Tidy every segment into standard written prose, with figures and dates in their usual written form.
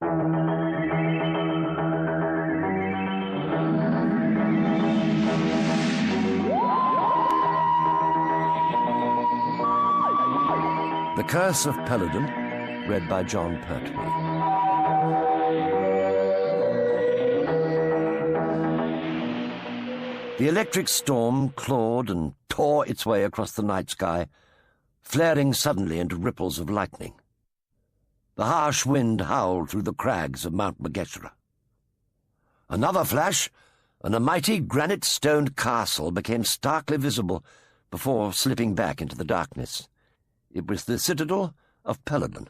The Curse of Peladon, read by Jon Pertwee. The electric storm clawed and tore its way across the night sky, flaring suddenly into ripples of lightning. The harsh wind howled through the crags of Mount Mageshra. Another flash, and a mighty granite-stoned castle became starkly visible before slipping back into the darkness. It was the citadel of Peladon.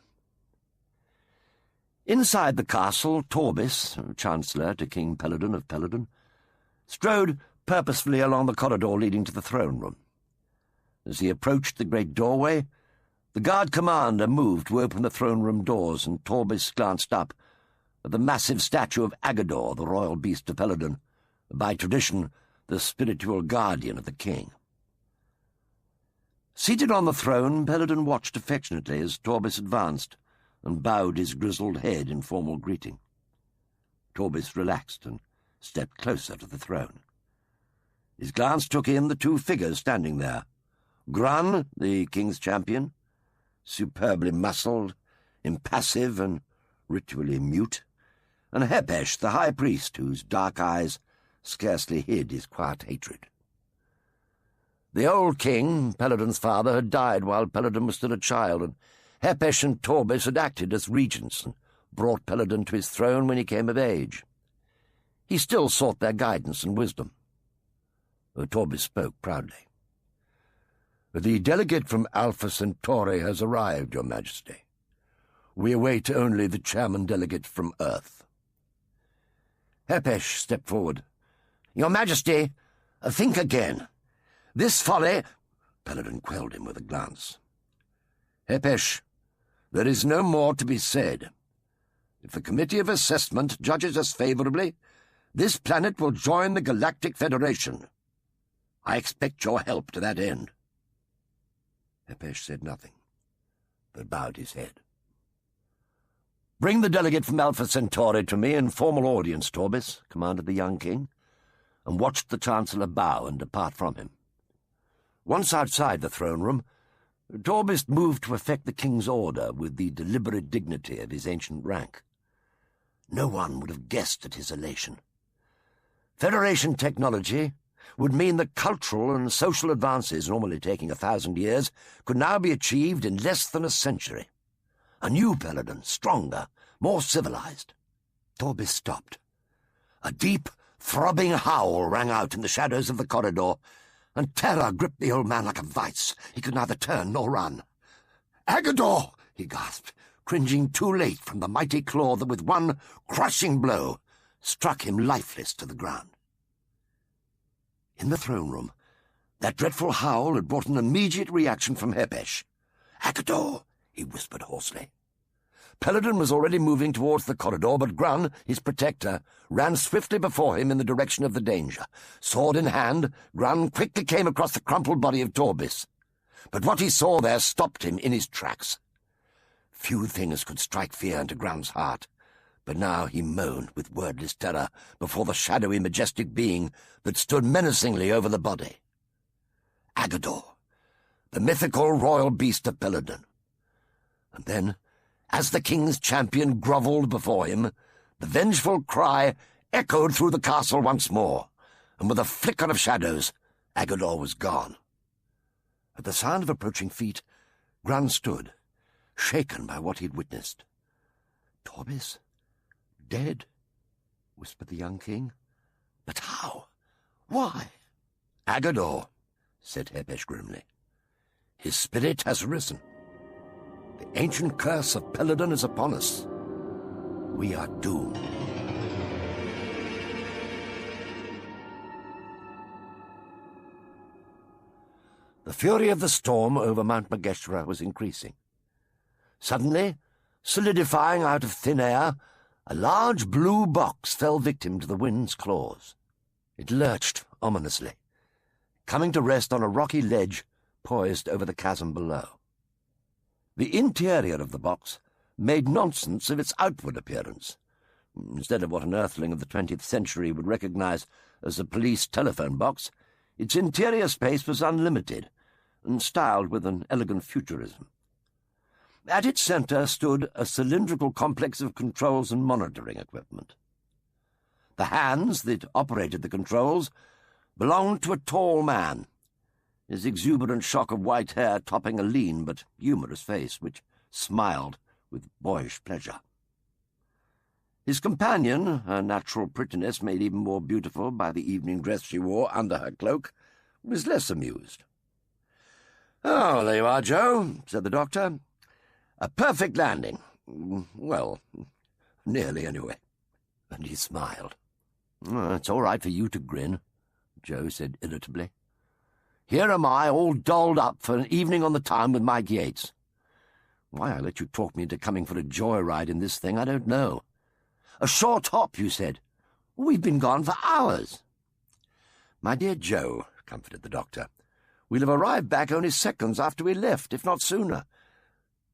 Inside the castle, Torbis, Chancellor to King Peladon of Peladon, strode purposefully along the corridor leading to the throne room. As he approached the great doorway, the guard commander moved to open the throne room doors, and Torbis glanced up at the massive statue of Agador, the royal beast of Peladon, by tradition the spiritual guardian of the king. Seated on the throne, Peladon watched affectionately as Torbis advanced and bowed his grizzled head in formal greeting. Torbis relaxed and stepped closer to the throne. His glance took in the two figures standing there. Grun, the king's champion, superbly muscled, impassive and ritually mute, and Hepesh, the high priest, whose dark eyes scarcely hid his quiet hatred. The old king, Peladon's father, had died while Peladon was still a child, and Hepesh and Torbis had acted as regents and brought Peladon to his throne when he came of age. He still sought their guidance and wisdom. Torbis spoke proudly. "The delegate from Alpha Centauri has arrived, Your Majesty. We await only the chairman delegate from Earth." Hepesh stepped forward. "Your Majesty, think again. This folly—" Peladon quelled him with a glance. "Hepesh, there is no more to be said. If the Committee of Assessment judges us favorably, this planet will join the Galactic Federation. I expect your help to that end." Hepesh said nothing, but bowed his head. "Bring the delegate from Alpha Centauri to me in formal audience, Torbis," commanded the young king, and watched the Chancellor bow and depart from him. Once outside the throne room, Torbis moved to effect the king's order with the deliberate dignity of his ancient rank. No one would have guessed at his elation. Federation technology would mean that cultural and social advances, normally taking 1,000 years, could now be achieved in less than a century. A new Peladon, stronger, more civilized. Torbis stopped. A deep, throbbing howl rang out in the shadows of the corridor, and terror gripped the old man like a vice. He could neither turn nor run. "Agador!" he gasped, cringing too late from the mighty claw that with one crushing blow struck him lifeless to the ground. In the throne room, that dreadful howl had brought an immediate reaction from Hepesh. "Agador!" he whispered hoarsely. Peladon was already moving towards the corridor, but Grun, his protector, ran swiftly before him in the direction of the danger. Sword in hand, Grun quickly came across the crumpled body of Torbis. But what he saw there stopped him in his tracks. Few things could strike fear into Grun's heart, but now he moaned with wordless terror before the shadowy, majestic being that stood menacingly over the body. Agador, the mythical royal beast of Peladon. And then, as the king's champion grovelled before him, the vengeful cry echoed through the castle once more, and with a flicker of shadows, Agador was gone. At the sound of approaching feet, Grun stood, shaken by what he had witnessed. "Torbis? Dead?" whispered the young king. "But how? Why?" "Agador," said Hepesh grimly. "His spirit has risen. The ancient curse of Peladon is upon us. We are doomed." The fury of the storm over Mount Mageshra was increasing. Suddenly, solidifying out of thin air, a large blue box fell victim to the wind's claws. It lurched ominously, coming to rest on a rocky ledge poised over the chasm below. The interior of the box made nonsense of its outward appearance. Instead of what an earthling of the 20th century would recognize as a police telephone box, its interior space was unlimited and styled with an elegant futurism. At its centre stood a cylindrical complex of controls and monitoring equipment. The hands that operated the controls belonged to a tall man, his exuberant shock of white hair topping a lean but humorous face which smiled with boyish pleasure. His companion, her natural prettiness made even more beautiful by the evening dress she wore under her cloak, was less amused. "Oh, there you are, Joe," said the doctor. "A perfect landing. Well, nearly, anyway." And he smiled. "It's all right for you to grin," Joe said irritably. "Here am I, all dolled up for an evening on the town with Mike Yates. Why I let you talk me into coming for a joyride in this thing, I don't know. A short hop, you said. We've been gone for hours." "My dear Joe," comforted the doctor, "we'll have arrived back only seconds after we left, if not sooner.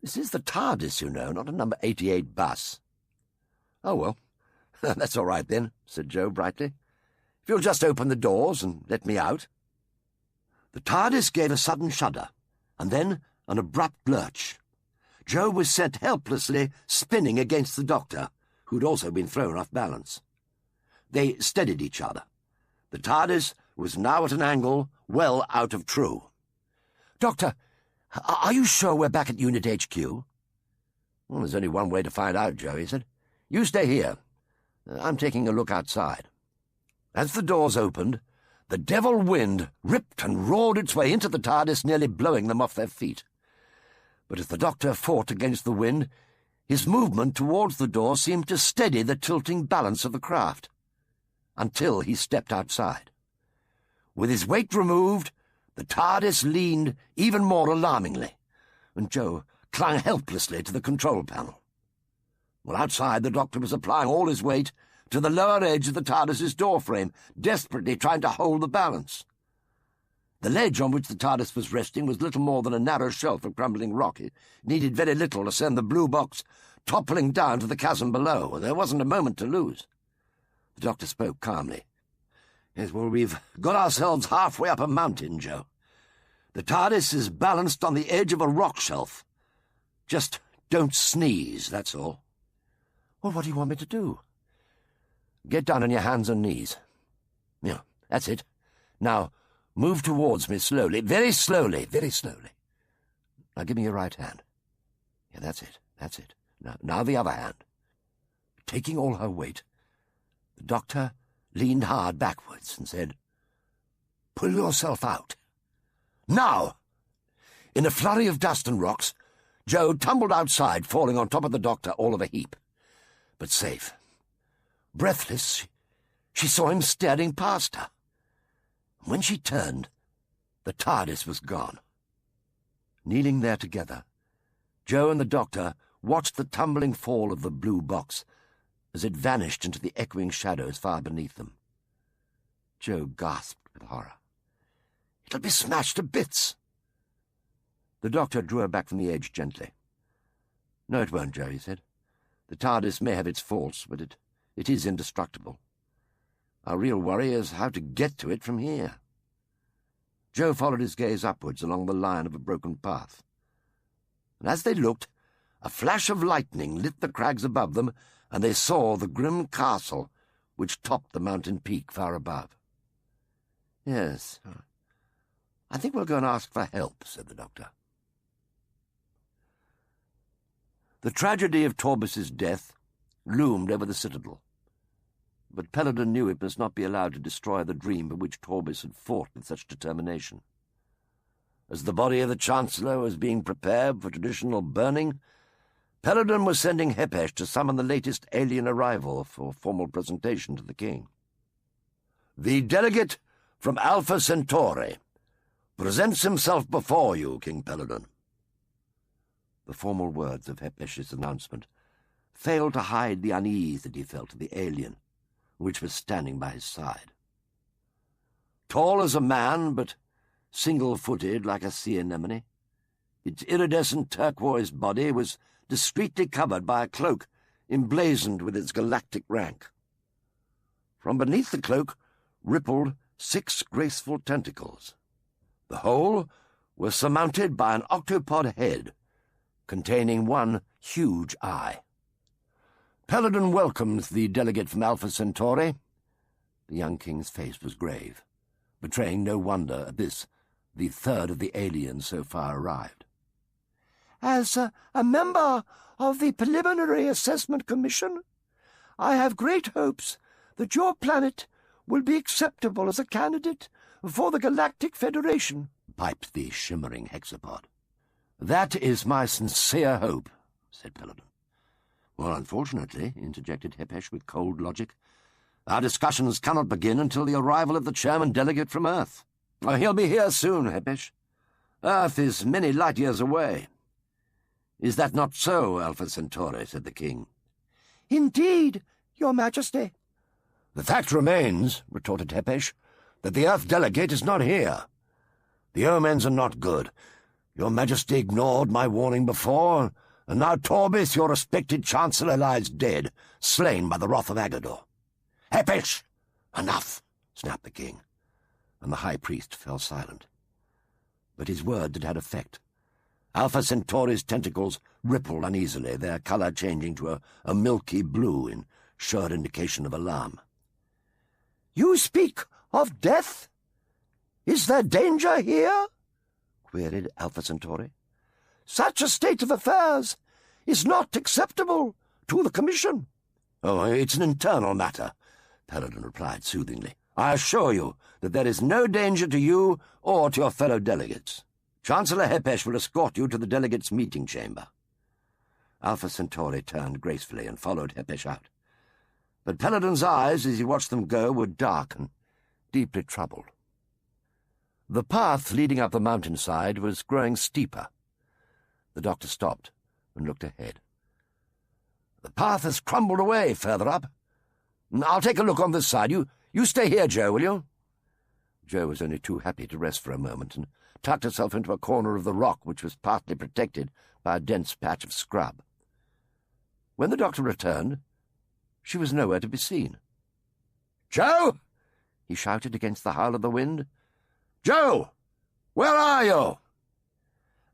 This is the TARDIS, you know, not a number 88 bus." "Oh, well, that's all right then," said Joe brightly. "If you'll just open the doors and let me out." The TARDIS gave a sudden shudder, and then an abrupt lurch. Joe was sent helplessly spinning against the doctor, who'd also been thrown off balance. They steadied each other. The TARDIS was now at an angle well out of true. "Doctor, are you sure we're back at Unit HQ?" "Well, there's only one way to find out, Joe," he said. "You stay here. I'm taking a look outside." As the doors opened, the devil wind ripped and roared its way into the TARDIS, nearly blowing them off their feet. But as the doctor fought against the wind, his movement towards the door seemed to steady the tilting balance of the craft, until he stepped outside. With his weight removed, the TARDIS leaned even more alarmingly, and Joe clung helplessly to the control panel. Well, outside, the doctor was applying all his weight to the lower edge of the TARDIS's doorframe, desperately trying to hold the balance. The ledge on which the TARDIS was resting was little more than a narrow shelf of crumbling rock. It needed very little to send the blue box toppling down to the chasm below. There wasn't a moment to lose. The doctor spoke calmly. "Yes, well, we've got ourselves halfway up a mountain, Joe. The TARDIS is balanced on the edge of a rock shelf. Just don't sneeze, that's all." "Well, what do you want me to do?" "Get down on your hands and knees. Yeah, that's it. Now, move towards me slowly, very slowly, very slowly. Now give me your right hand. Yeah, that's it, that's it. Now the other hand." Taking all her weight, the doctor leaned hard backwards and said, "Pull yourself out. Now!" In a flurry of dust and rocks, Joe tumbled outside, falling on top of the doctor all of a heap. But safe. Breathless, she saw him staring past her. When she turned, the TARDIS was gone. Kneeling there together, Joe and the doctor watched the tumbling fall of the blue box as it vanished into the echoing shadows far beneath them. Joe gasped with horror. "It'll be smashed to bits." The doctor drew her back from the edge gently. "No, it won't, Joe," he said. "The TARDIS may have its faults, but it is indestructible. Our real worry is how to get to it from here." Joe followed his gaze upwards along the line of a broken path. And as they looked, a flash of lightning lit the crags above them, and they saw the grim castle which topped the mountain peak far above. "Yes, I think we'll go and ask for help," said the doctor. The tragedy of Torbis's death loomed over the citadel, but Peladon knew it must not be allowed to destroy the dream for which Torbis had fought with such determination. As the body of the Chancellor was being prepared for traditional burning, Peladon was sending Hepesh to summon the latest alien arrival for formal presentation to the king. "The delegate from Alpha Centauri presents himself before you, King Peladon." The formal words of Hepesh's announcement failed to hide the unease that he felt at the alien, which was standing by his side. Tall as a man, but single-footed like a sea anemone, its iridescent turquoise body was discreetly covered by a cloak emblazoned with its galactic rank. From beneath the cloak rippled 6 graceful tentacles. The whole was surmounted by an octopod head containing 1 huge eye. Peladon welcomed the delegate from Alpha Centauri. The young king's face was grave, betraying no wonder at this, the third of the aliens so far arrived. As a member of the Preliminary Assessment Commission, I have great hopes that your planet will be acceptable as a candidate for the Galactic Federation, piped the shimmering hexapod. That is my sincere hope, said Peladon. Well, unfortunately, interjected Hepesh with cold logic, our discussions cannot begin until the arrival of the chairman delegate from Earth. Oh, he'll be here soon, Hepesh. Earth is many light years away. Is that not so, Alpha Centauri? Said the king. Indeed, your majesty. The fact remains, retorted Hepesh, that the Earth delegate is not here. The omens are not good. Your majesty ignored my warning before, and now Torbis, your respected chancellor, lies dead, slain by the wrath of Agador. Hepesh! Enough! Snapped the king, and the high priest fell silent. But his word had had effect. Alpha Centauri's tentacles rippled uneasily, their colour changing to a milky blue in sure indication of alarm. You speak of death? Is there danger here? Queried Alpha Centauri. Such a state of affairs is not acceptable to the Commission. Oh, it's an internal matter, Peladon replied soothingly. I assure you that there is no danger to you or to your fellow delegates. Chancellor Hepesh will escort you to the delegates' meeting chamber. Alpha Centauri turned gracefully and followed Hepesh out. But Peladon's eyes, as he watched them go, were dark and deeply troubled. The path leading up the mountainside was growing steeper. The doctor stopped and looked ahead. The path has crumbled away further up. I'll take a look on this side. You stay here, Joe, will you? Joe was only too happy to rest for a moment and tucked herself into a corner of the rock which was partly protected by a dense patch of scrub. When the doctor returned, she was nowhere to be seen. "Joe!" he shouted against the howl of the wind. "Joe! Where are you?"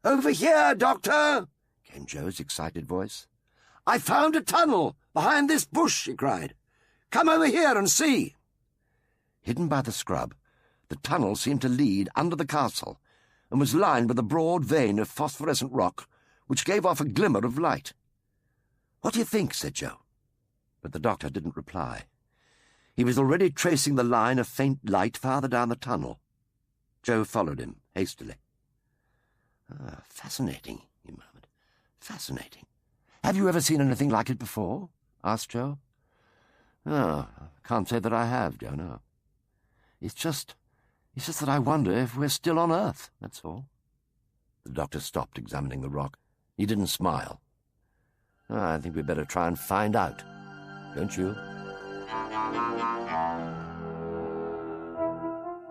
"Over here, Doctor," came Joe's excited voice. "I found a tunnel behind this bush," she cried. "Come over here and see." Hidden by the scrub, the tunnel seemed to lead under the castle and was lined with a broad vein of phosphorescent rock which gave off a glimmer of light. "What do you think?" said Joe. But the doctor didn't reply. He was already tracing the line of faint light farther down the tunnel. Joe followed him hastily. Fascinating," he murmured. "Fascinating. Have you ever seen anything like it before?" asked Joe. "No, I can't say that I have, Joe, no. It's just that I wonder if we're still on Earth, that's all." The doctor stopped examining the rock. He didn't smile. "I think we'd better try and find out, don't you?"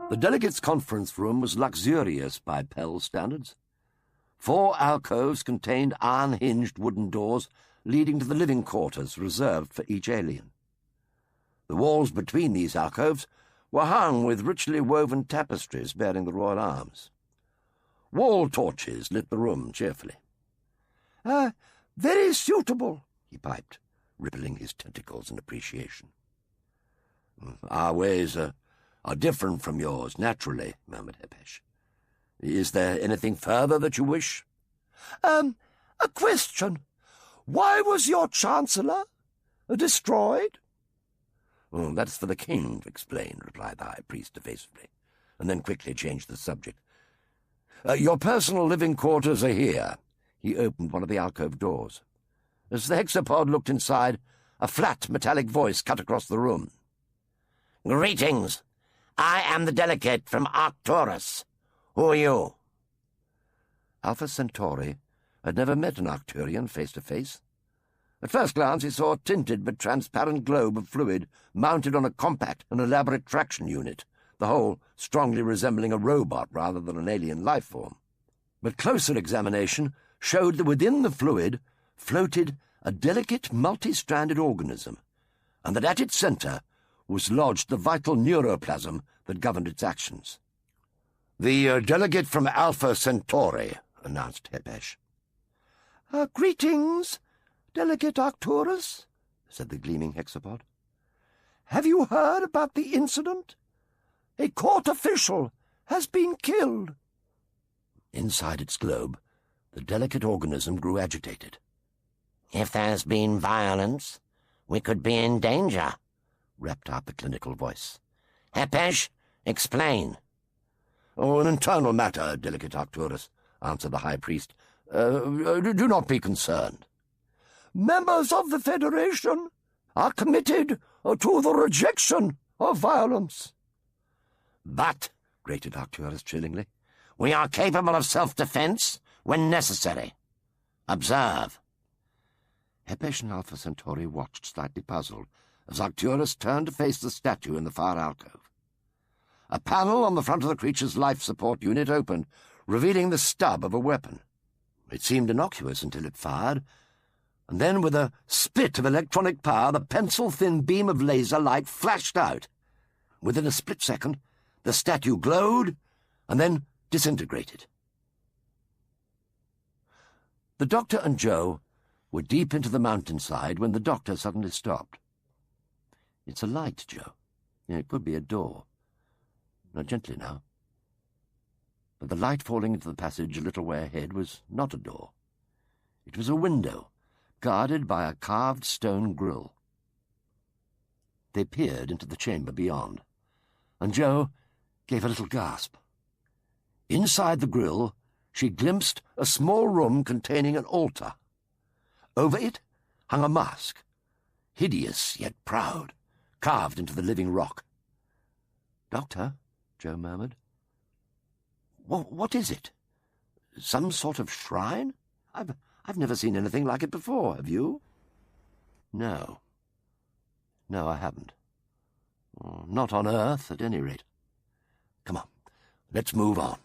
The delegates' conference room was luxurious by Pell standards. 4 alcoves contained iron-hinged wooden doors leading to the living quarters reserved for each alien. The walls between these alcoves were hung with richly woven tapestries bearing the royal arms. Wall torches lit the room cheerfully. "Very suitable," he piped, rippling his tentacles in appreciation. "Our ways are different from yours, naturally," murmured Hepesh. "Is there anything further that you wish?" A question. Why was your chancellor destroyed?" "That's for the king to explain," replied the high priest evasively, and then quickly changed the subject. "Your personal living quarters are here." He opened one of the alcove doors. As the hexapod looked inside, a flat metallic voice cut across the room. "Greetings. I am the delegate from Arcturus. Who are you?" Alpha Centauri had never met an Arcturian face to face. At first glance he saw a tinted but transparent globe of fluid mounted on a compact and elaborate traction unit, the whole strongly resembling a robot rather than an alien life form. But closer examination showed that within the fluid floated a delicate multi-stranded organism, and that at its centre was lodged the vital neuroplasm that governed its actions. "The delegate from Alpha Centauri," announced Hepesh. Greetings, Delegate Arcturus," said the gleaming hexapod. "Have you heard about the incident? A court official has been killed." Inside its globe, the delicate organism grew agitated. "If there's been violence, we could be in danger," rapped out the clinical voice. "Hepesh, explain." "Oh, an internal matter, Delegate Arcturus," answered the high priest. Do not be concerned." "Members of the Federation are committed to the rejection of violence." "But," grated Arcturus chillingly, "we are capable of self-defense when necessary. Observe." Hepesh and Alpha Centauri watched, slightly puzzled, as Arcturus turned to face the statue in the far alcove. A panel on the front of the creature's life support unit opened, revealing the stub of a weapon. It seemed innocuous until it fired, and then with a spit of electronic power the pencil-thin beam of laser light flashed out. Within a split second, the statue glowed and then disintegrated. The Doctor and Joe were deep into the mountainside when the Doctor suddenly stopped. "It's a light, Joe. It could be a door. Now, gently now." But the light falling into the passage a little way ahead was not a door. It was a window, guarded by a carved stone grille. They peered into the chamber beyond, and Joe gave a little gasp. Inside the grille, she glimpsed a small room containing an altar. Over it hung a mask, hideous yet proud, carved into the living rock. "Doctor," Joe murmured, "what is it? Some sort of shrine? I've never seen anything like it before, have you?" No, I haven't. Not on Earth, at any rate. Come on, let's move on."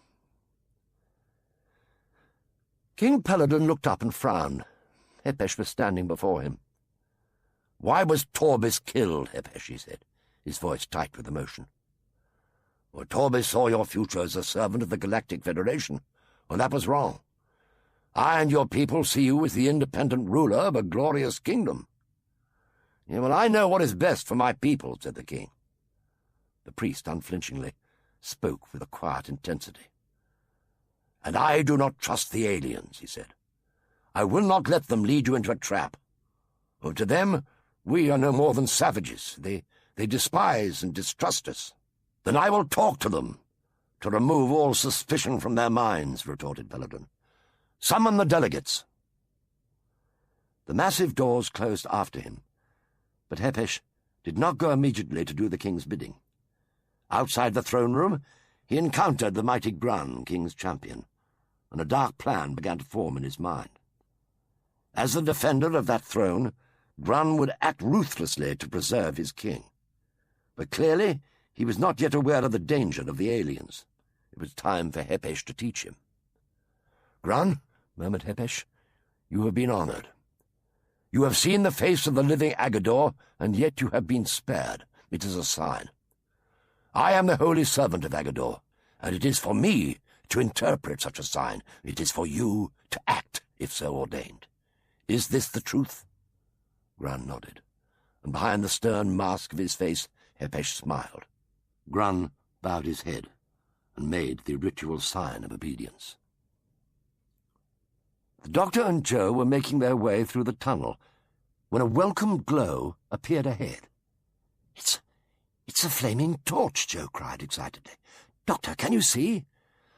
King Peladon looked up and frowned. Hepesh was standing before him. "Why was Torbis killed, Hepesh?" he said, his voice tight with emotion. "Well, Torbis saw your future as a servant of the Galactic Federation, and that was wrong. I and your people see you as the independent ruler of a glorious kingdom." "Yeah, well, I know what is best for my people," said the king. The priest, unflinchingly, spoke with a quiet intensity. "And I do not trust the aliens," he said. "I will not let them lead you into a trap. To them, we are no more than savages. They despise and distrust us." "Then I will talk to them, to remove all suspicion from their minds," retorted Peladon. "Summon the delegates." The massive doors closed after him, but Hepesh did not go immediately to do the king's bidding. Outside the throne room, he encountered the mighty Grun, king's champion, and a dark plan began to form in his mind. As the defender of that throne, Grun would act ruthlessly to preserve his king. But clearly he was not yet aware of the danger of the aliens. It was time for Hepesh to teach him. "Grun," murmured Hepesh, "you have been honored. You have seen the face of the living Agador, and yet you have been spared. It is a sign. I am the holy servant of Agador, and it is for me to interpret such a sign. It is for you to act, if so ordained. Is this the truth?" Grun nodded, and behind the stern mask of his face, Hepesh smiled. Grun bowed his head and made the ritual sign of obedience. The Doctor and Joe were making their way through the tunnel when a welcome glow appeared ahead. It's a flaming torch," Joe cried excitedly. "Doctor, can you see?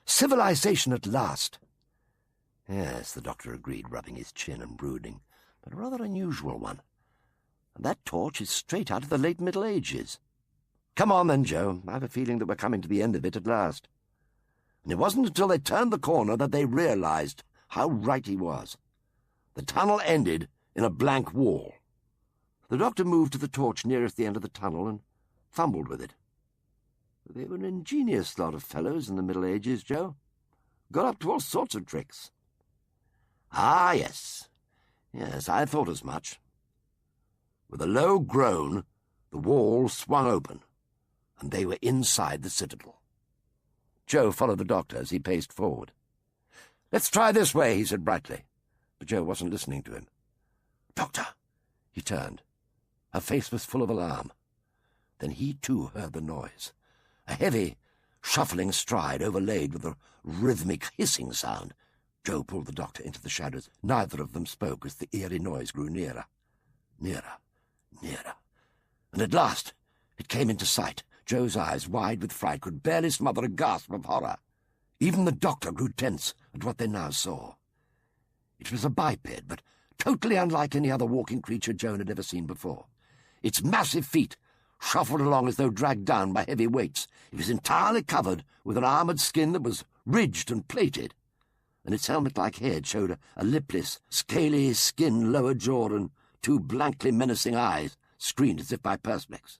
Civilization at last." "Yes," the Doctor agreed, rubbing his chin and brooding, "but a rather unusual one. And that torch is straight out of the late Middle Ages. Come on then, Joe. I have a feeling that we're coming to the end of it at last." And it wasn't until they turned the corner that they realized how right he was. The tunnel ended in a blank wall. The Doctor moved to the torch nearest the end of the tunnel and fumbled with it. They were an ingenious lot of fellows in the Middle Ages, Joe. Got up to all sorts of tricks. "Ah, yes. Yes, I thought as much. With a low groan, the wall swung open, and they were inside the citadel. Joe followed the doctor as he paced forward. "Let's try this way," he said brightly. But Joe wasn't listening to him. "Doctor!" He turned. Her face was full of alarm. Then he too heard the noise. A heavy, shuffling stride overlaid with a rhythmic hissing sound. Joe pulled the doctor into the shadows. Neither of them spoke as the eerie noise grew nearer. Nearer, nearer. And at last it came into sight. Joe's eyes, wide with fright, could barely smother a gasp of horror. Even the doctor grew tense at what they now saw. It was a biped, but totally unlike any other walking creature Joan had ever seen before. Its massive feet shuffled along as though dragged down by heavy weights. It was entirely covered with an armoured skin that was ridged and plated, and its helmet-like head showed a lipless, scaly skin, lower jaw, and two blankly menacing eyes, screened as if by perspex.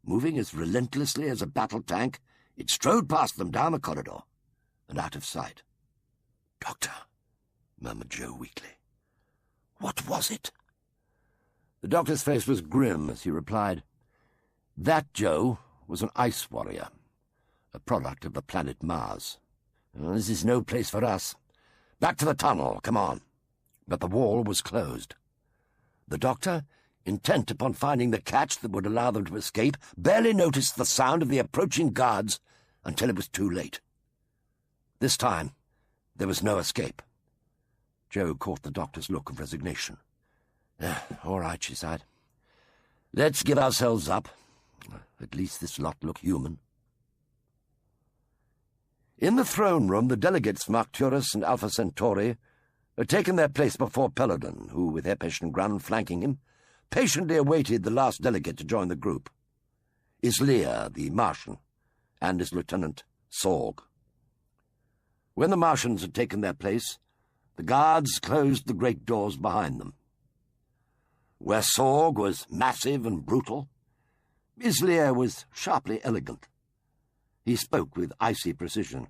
Moving as relentlessly as a battle tank, it strode past them down the corridor and out of sight. "Doctor," murmured Joe weakly. "What was it?" The doctor's face was grim as he replied, "That, Joe, was an ice warrior, a product of the planet Mars. This is no place for us. Back to the tunnel, come on." But the wall was closed. The doctor, intent upon finding the catch that would allow them to escape, barely noticed the sound of the approaching guards until it was too late. This time, there was no escape. Joe caught the doctor's look of resignation. "All right," she sighed. "Let's give ourselves up. At least this lot look human." In the throne room, the delegates from Arcturus and Alpha Centauri had taken their place before Peladon, who, with Hepesh and Grun flanking him, patiently awaited the last delegate to join the group. Islia, the Martian, and his lieutenant, Sorg. When the Martians had taken their place, the guards closed the great doors behind them. Where Sorg was massive and brutal, Islia was sharply elegant. He spoke with icy precision.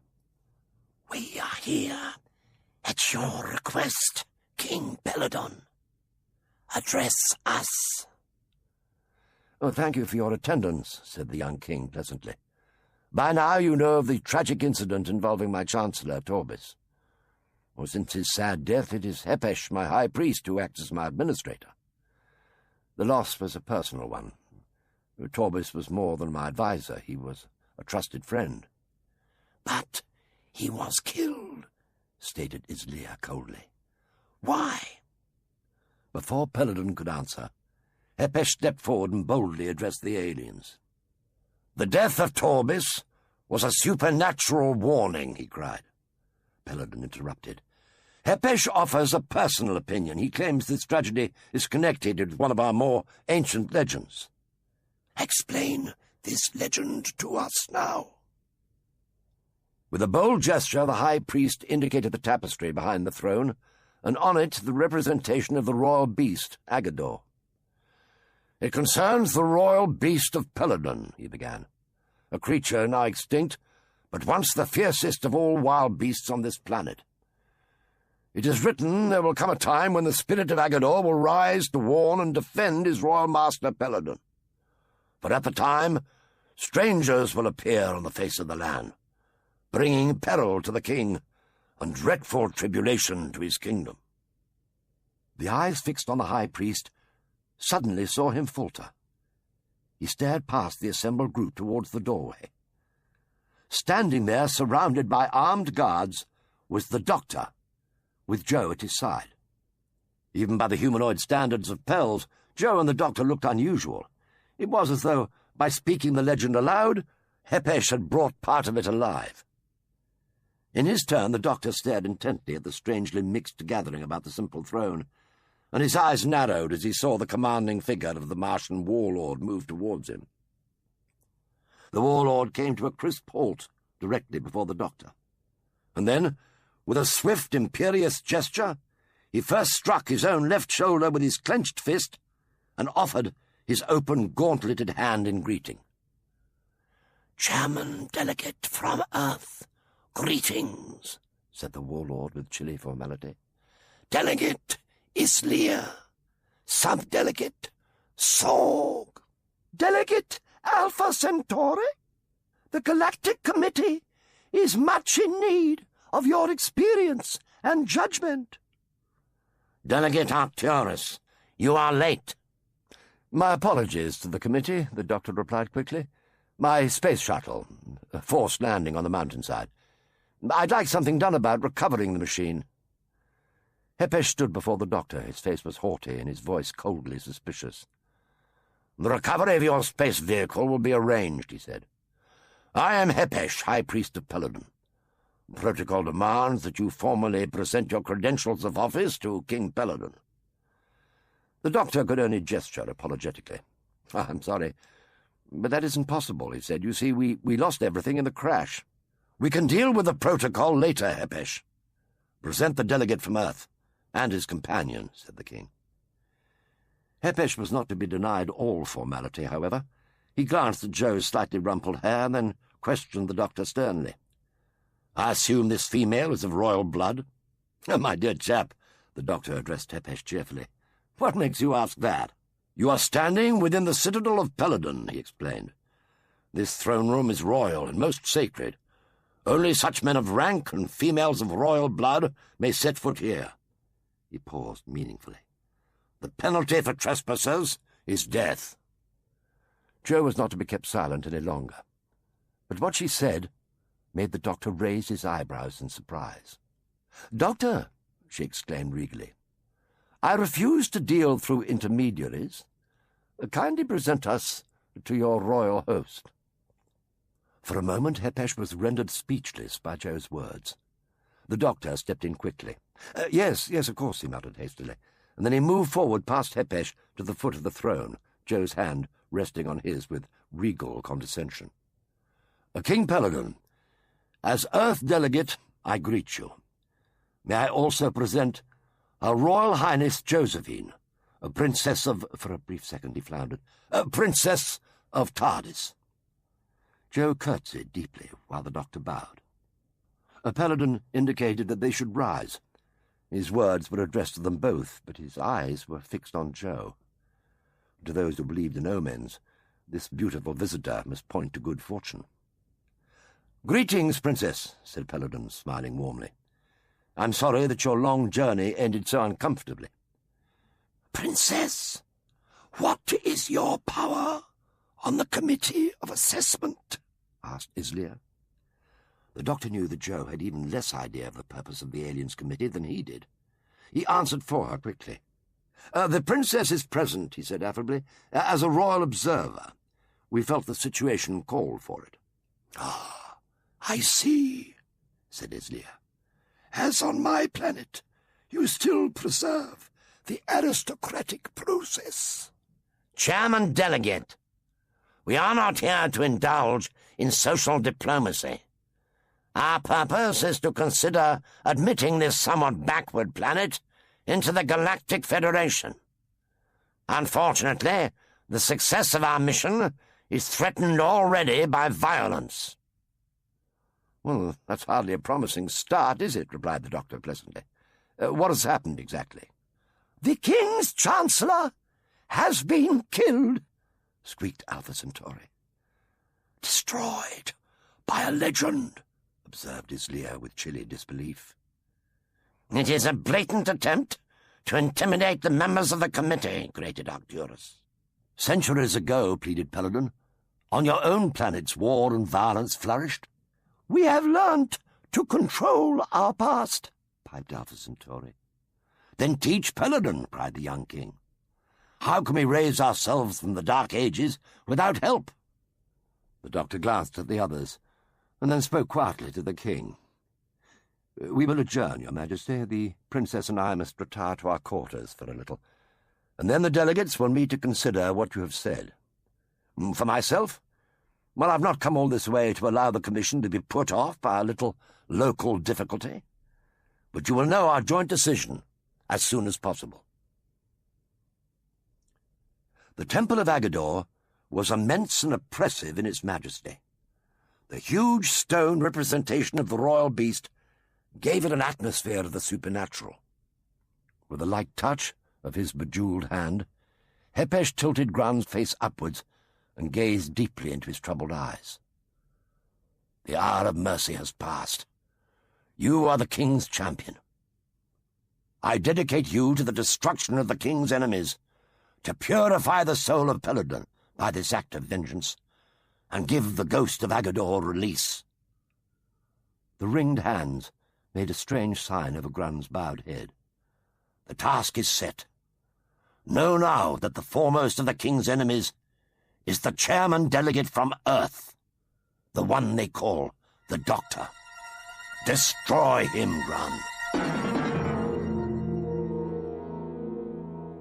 "We are here at your request, King Peladon. Address us." "Oh, thank you for your attendance," said the young king pleasantly. "By now you know of the tragic incident involving my chancellor, Torbis. Since his sad death, it is Hepesh, my high priest, who acts as my administrator. The loss was a personal one. Torbis was more than my adviser. He was a trusted friend." "But he was killed," stated Islia coldly. "Why?" Before Peladon could answer, Hepesh stepped forward and boldly addressed the aliens. "The death of Torbis was a supernatural warning," he cried. Peladon interrupted. "Hepesh offers a personal opinion. He claims this tragedy is connected with one of our more ancient legends." "Explain this legend to us now." With a bold gesture, the high priest indicated the tapestry behind the throne, and on it the representation of the royal beast, Agador. "It concerns the royal beast of Peladon," he began, "a creature now extinct, but once the fiercest of all wild beasts on this planet. It is written there will come a time when the spirit of Agador will rise to warn and defend his royal master Peladon. But at the time, strangers will appear on the face of the land, bringing peril to the king and dreadful tribulation to his kingdom." The eyes fixed on the high priest suddenly saw him falter. He stared past the assembled group towards the doorway. Standing there, surrounded by armed guards, was the doctor, with Joe at his side. Even by the humanoid standards of Pels, Joe and the doctor looked unusual. It was as though, by speaking the legend aloud, Hepesh had brought part of it alive. In his turn, the doctor stared intently at the strangely mixed gathering about the simple throne, and his eyes narrowed as he saw the commanding figure of the Martian warlord move towards him. The warlord came to a crisp halt directly before the doctor, and then, with a swift, imperious gesture, he first struck his own left shoulder with his clenched fist and offered his open, gauntleted hand in greeting. "Chairman delegate from Earth, greetings," said the warlord with chilly formality. "Delegate Islir, Sub-Delegate Sorg. Delegate Alpha Centauri, the Galactic Committee is much in need of your experience and judgment. Delegate Arcturus, you are late. My apologies to the committee, the doctor replied quickly. My space shuttle, a forced landing on the mountainside. I'd like something done about recovering the machine. Hepesh stood before the doctor. His face was haughty and his voice coldly suspicious. The recovery of your space vehicle will be arranged, he said. I am Hepesh, High Priest of Peladon. Protocol demands that you formally present your credentials of office to King Peladon. The doctor could only gesture apologetically. I'm sorry, but that isn't possible, he said. You see, we lost everything in the crash. We can deal with the protocol later, Hepesh. Present the delegate from Earth and his companion, said the king. Hepesh was not to be denied all formality, however. He glanced at Joe's slightly rumpled hair and then questioned the doctor sternly. I assume this female is of royal blood? My dear chap, the doctor addressed Hepesh cheerfully. What makes you ask that? You are standing within the citadel of Peladon, he explained. This throne room is royal and most sacred. Only such men of rank and females of royal blood may set foot here. He paused meaningfully. The penalty for trespassers is death. Joe was not to be kept silent any longer. But what she said made the doctor raise his eyebrows in surprise. "Doctor," she exclaimed regally, "I refuse to deal through intermediaries. Kindly present us to your royal host." For a moment Hepesh was rendered speechless by Joe's words. The doctor stepped in quickly. Yes, of course," he muttered hastily, and then he moved forward past Hepesh to the foot of the throne, Joe's hand resting on his with regal condescension. "King Peladon, as Earth delegate, I greet you. May I also present Her Royal Highness Josephine, a princess of—" For a brief second he floundered. "Princess of Tardis." Joe curtsied deeply while the doctor bowed. Peladon indicated that they should rise. His words were addressed to them both, but his eyes were fixed on Joe. To those who believed in omens, this beautiful visitor must point to good fortune. "Greetings, Princess," said Peladon, smiling warmly. "I'm sorry that your long journey ended so uncomfortably." "Princess, what is your power on the Committee of Assessment?" asked Islir. The doctor knew that Joe had even less idea of the purpose of the Aliens Committee than he did. He answered for her quickly. "The princess is present," he said affably, "as a royal observer. We felt the situation called for it." "Ah, I see," said Islir. "As on my planet, you still preserve the aristocratic process." Chairman Delegate, we are not here to indulge in social diplomacy. Our purpose is to consider admitting this somewhat backward planet into the Galactic Federation. Unfortunately, the success of our mission is threatened already by violence. "Well, that's hardly a promising start, is it?" replied the doctor pleasantly. "What has happened exactly?" "The King's Chancellor has been killed," squeaked Alpha Centauri. "Destroyed by a legend," observed Islir with chilly disbelief. It is a blatant attempt to intimidate the members of the committee, grated Arcturus. "Centuries ago," pleaded Peladon, "on your own planets war and violence flourished." "We have learnt to control our past," piped Alpha Centauri. "Then teach Peladon," cried the young king. "How can we raise ourselves from the Dark Ages without help?" The doctor glanced at the others, and then spoke quietly to the king. "We will adjourn, Your Majesty. The princess and I must retire to our quarters for a little, and then the delegates will meet to consider what you have said. For myself, well, I've not come all this way to allow the commission to be put off by a little local difficulty, but you will know our joint decision as soon as possible." The Temple of Agador was immense and oppressive in its majesty. The huge stone representation of the royal beast gave it an atmosphere of the supernatural. With a light touch of his bejewelled hand, Hepesh tilted Gran's face upwards and gazed deeply into his troubled eyes. The hour of mercy has passed. You are the king's champion. I dedicate you to the destruction of the king's enemies, to purify the soul of Peladon by this act of vengeance, and give the ghost of Agador release. The ringed hands made a strange sign over Gran's bowed head. The task is set. Know now that the foremost of the king's enemies is the chairman delegate from Earth, the one they call the Doctor. Destroy him, Gran.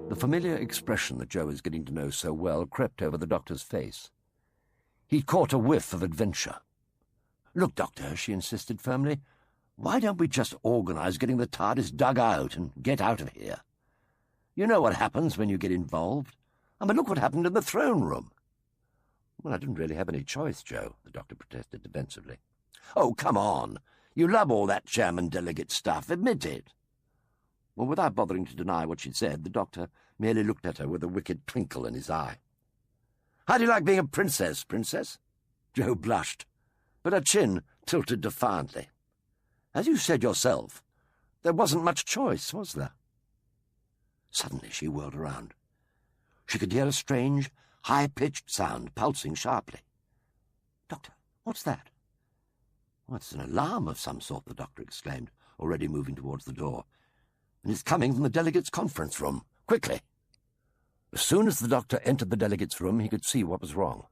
The familiar expression that Joe was getting to know so well crept over the Doctor's face. He'd caught a whiff of adventure. "Look, Doctor," she insisted firmly, "why don't we just organize getting the TARDIS dug out and get out of here? You know what happens when you get involved. I mean, look what happened in the throne room." "Well, I didn't really have any choice, Joe," the Doctor protested defensively. "Oh, come on. You love all that chairman-delegate stuff. Admit it." Well, without bothering to deny what she'd said, the Doctor merely looked at her with a wicked twinkle in his eye. "How do you like being a princess, Princess?" Joe blushed, but her chin tilted defiantly. "As you said yourself, there wasn't much choice, was there?" Suddenly she whirled around. She could hear a strange, high-pitched sound pulsing sharply. "Doctor, what's that?" "Oh, it's an alarm of some sort," the Doctor exclaimed, already moving towards the door. "And it's coming from the delegates' conference room. Quickly!" As soon as the Doctor entered the delegates' room, he could see what was wrong.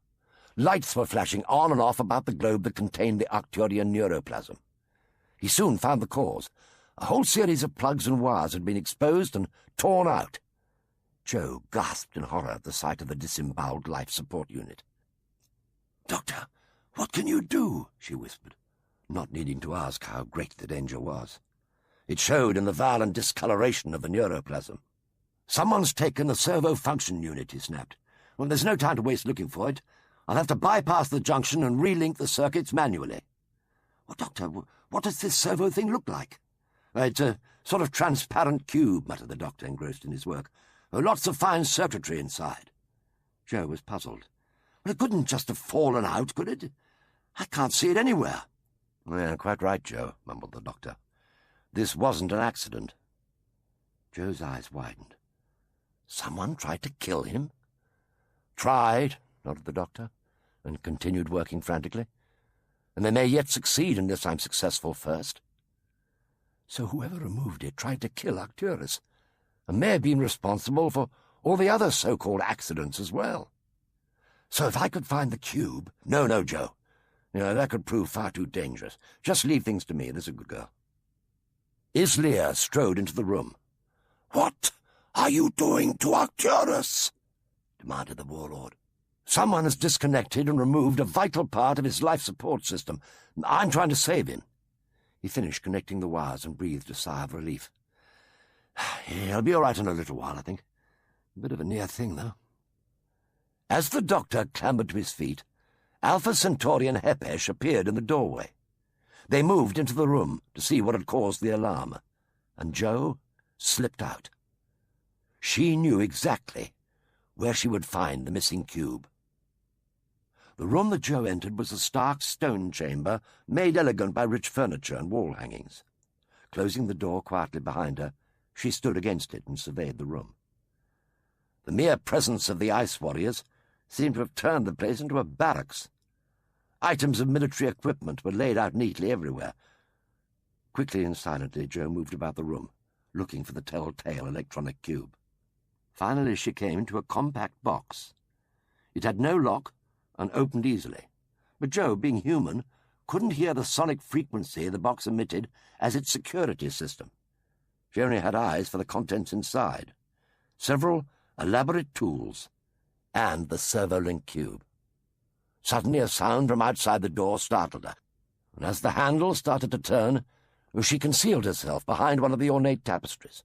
Lights were flashing on and off about the globe that contained the Arcturian neuroplasm. He soon found the cause. A whole series of plugs and wires had been exposed and torn out. Joe gasped in horror at the sight of the disemboweled life support unit. "Doctor, what can you do?" she whispered, not needing to ask how great the danger was. It showed in the violent discoloration of the neuroplasm. "Someone's taken the servo function unit," he snapped. "Well, there's no time to waste looking for it. I'll have to bypass the junction and relink the circuits manually." "Well, Doctor, what does this servo thing look like?" "It's a sort of transparent cube," muttered the Doctor, engrossed in his work. "Lots of fine circuitry inside." Joe was puzzled. "Well, it couldn't just have fallen out, could it? I can't see it anywhere." "Yeah, quite right, Joe," mumbled the Doctor. "This wasn't an accident." Joe's eyes widened. "Someone tried to kill him?" "Tried," nodded the Doctor, and continued working frantically. "And they may yet succeed unless I'm successful first." So whoever removed it tried to kill Arcturus, and may have been responsible for all the other so-called accidents as well. So if I could find the cube— No, Joe. That could prove far too dangerous. Just leave things to me, there's a good girl. Islia strode into the room. "What are you doing to Arcturus?" demanded the warlord. "Someone has disconnected and removed a vital part of his life support system. I'm trying to save him." He finished connecting the wires and breathed a sigh of relief. "He'll be all right in a little while, I think. A bit of a near thing, though." As the Doctor clambered to his feet, Alpha Centaurian Hepesh appeared in the doorway. They moved into the room to see what had caused the alarm, and Joe slipped out. She knew exactly where she would find the missing cube. The room that Joe entered was a stark stone chamber made elegant by rich furniture and wall hangings. Closing the door quietly behind her, she stood against it and surveyed the room. The mere presence of the ice warriors seemed to have turned the place into a barracks. Items of military equipment were laid out neatly everywhere. Quickly and silently, Joe moved about the room, looking for the telltale electronic cube. Finally she came to a compact box. It had no lock and opened easily, but Joe, being human, couldn't hear the sonic frequency the box emitted as its security system. She only had eyes for the contents inside, several elaborate tools, and the servo-link cube. Suddenly a sound from outside the door startled her, and as the handle started to turn, she concealed herself behind one of the ornate tapestries.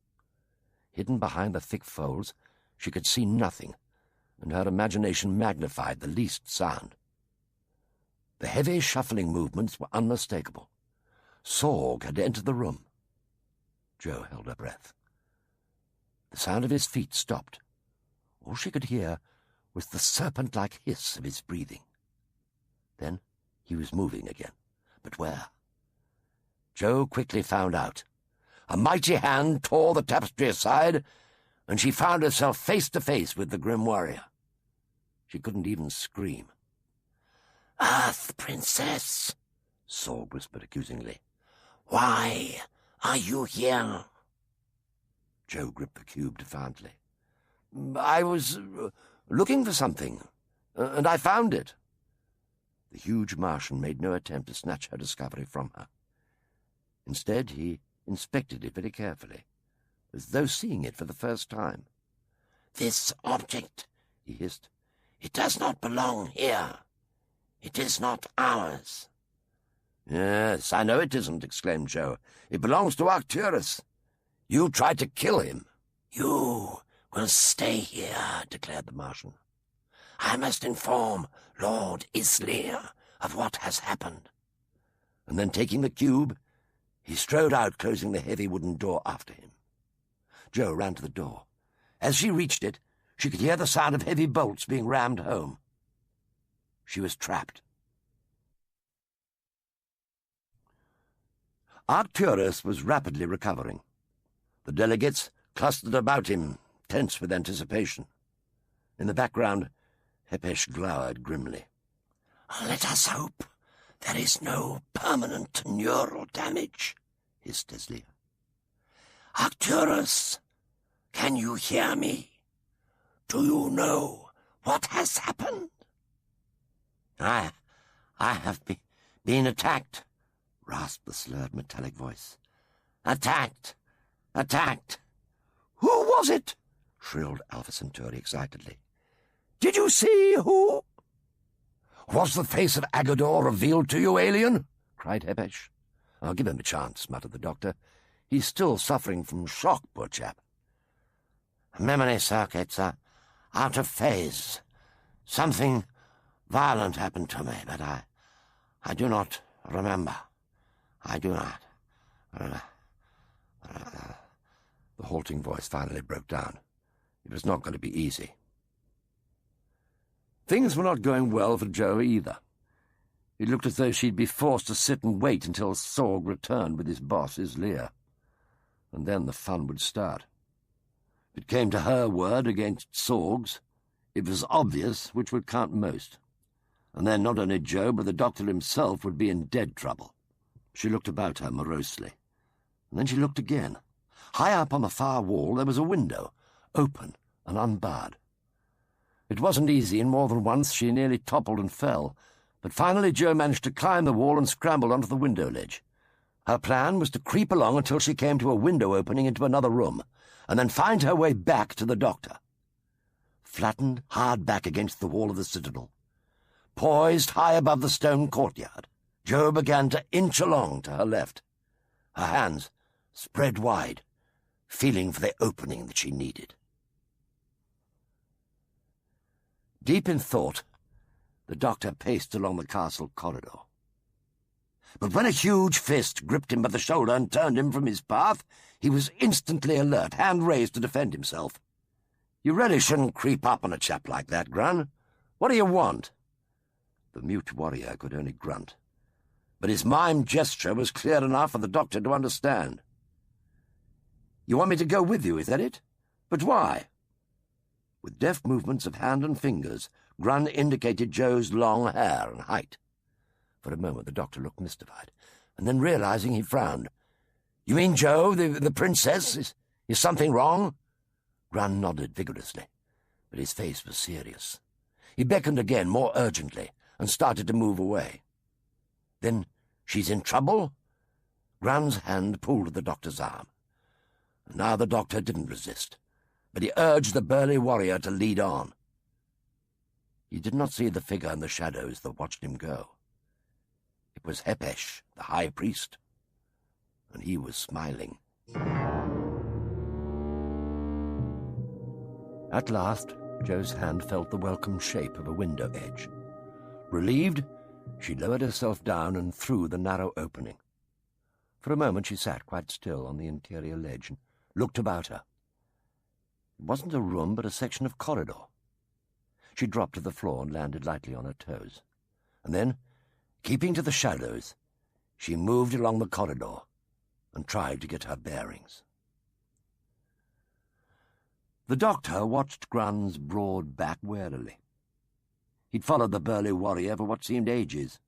Hidden behind the thick folds, she could see nothing, and her imagination magnified the least sound. The heavy, shuffling movements were unmistakable. Sorg had entered the room. Joe held her breath. The sound of his feet stopped. All she could hear was the serpent-like hiss of his breathing. Then he was moving again. But where? Jo quickly found out. A mighty hand tore the tapestry aside, and she found herself face to face with the grim warrior. She couldn't even scream. "Earth Princess," Sorg whispered accusingly. "Why are you here?" Jo gripped the cube defiantly. "I was looking for something, and I found it." The huge Martian made no attempt to snatch her discovery from her. Instead, he inspected it very carefully, as though seeing it for the first time. "This object," he hissed, "it does not belong here. It is not ours." "Yes, I know it isn't," exclaimed Jo. "It belongs to Arcturus. You tried to kill him." "You will stay here," declared the Martian. "I must inform Lord Islir of what has happened." And then, taking the cube, he strode out, closing the heavy wooden door after him. Jo ran to the door. As she reached it, she could hear the sound of heavy bolts being rammed home. She was trapped. Arcturus was rapidly recovering. The delegates clustered about him, tense with anticipation. In the background, Hepesh glowered grimly. "Let us hope there is no permanent neural damage," hissed Islir. "Arcturus, can you hear me? Do you know what has happened?" I have been attacked," rasped the slurred metallic voice. Attacked! Who was it?" shrilled Alpha Centauri excitedly. "Did you see who?" Was the face of Agador revealed to you, alien?" cried Hepesh. "I'll give him a chance," muttered the doctor. "He's still suffering from shock, poor chap." "Memory circuits are out of phase. Something violent happened to me, but I do not remember. I do not remember." The halting voice finally broke down. It was not going to be easy. Things were not going well for Jo either. It looked as though she'd be forced to sit and wait until Sorg returned with his boss, Islir. And then the fun would start. If it came to her word against Sorg's, it was obvious which would count most. And then not only Jo, but the doctor himself would be in dead trouble. She looked about her morosely. And then she looked again. High up on the far wall there was a window, open and unbarred. It wasn't easy, and more than once she nearly toppled and fell, but finally Jo managed to climb the wall and scramble onto the window ledge. Her plan was to creep along until she came to a window opening into another room, and then find her way back to the doctor. Flattened hard back against the wall of the citadel, poised high above the stone courtyard, Jo began to inch along to her left, her hands spread wide, feeling for the opening that she needed. Deep in thought, the doctor paced along the castle corridor. But when a huge fist gripped him by the shoulder and turned him from his path, he was instantly alert, hand raised to defend himself. "You really shouldn't creep up on a chap like that, Grun. What do you want?" The mute warrior could only grunt, but his mimed gesture was clear enough for the doctor to understand. "You want me to go with you, is that it? But why?" With deft movements of hand and fingers, Grun indicated Jo's long hair and height. For a moment the doctor looked mystified, and then, realizing, he frowned. "You mean Jo, the princess? Is something wrong?" Grun nodded vigorously, but his face was serious. He beckoned again, more urgently, and started to move away. "Then she's in trouble?" Grun's hand pulled at the doctor's arm. Now the doctor didn't resist, but he urged the burly warrior to lead on. He did not see the figure in the shadows that watched him go. It was Hepesh, the high priest, and he was smiling. At last, Jo's hand felt the welcome shape of a window edge. Relieved, she lowered herself down and through the narrow opening. For a moment she sat quite still on the interior ledge and looked about her. It wasn't a room, but a section of corridor. She dropped to the floor and landed lightly on her toes. And then, keeping to the shadows, she moved along the corridor and tried to get her bearings. The doctor watched Grun's broad back warily. He'd followed the burly warrior for what seemed ages,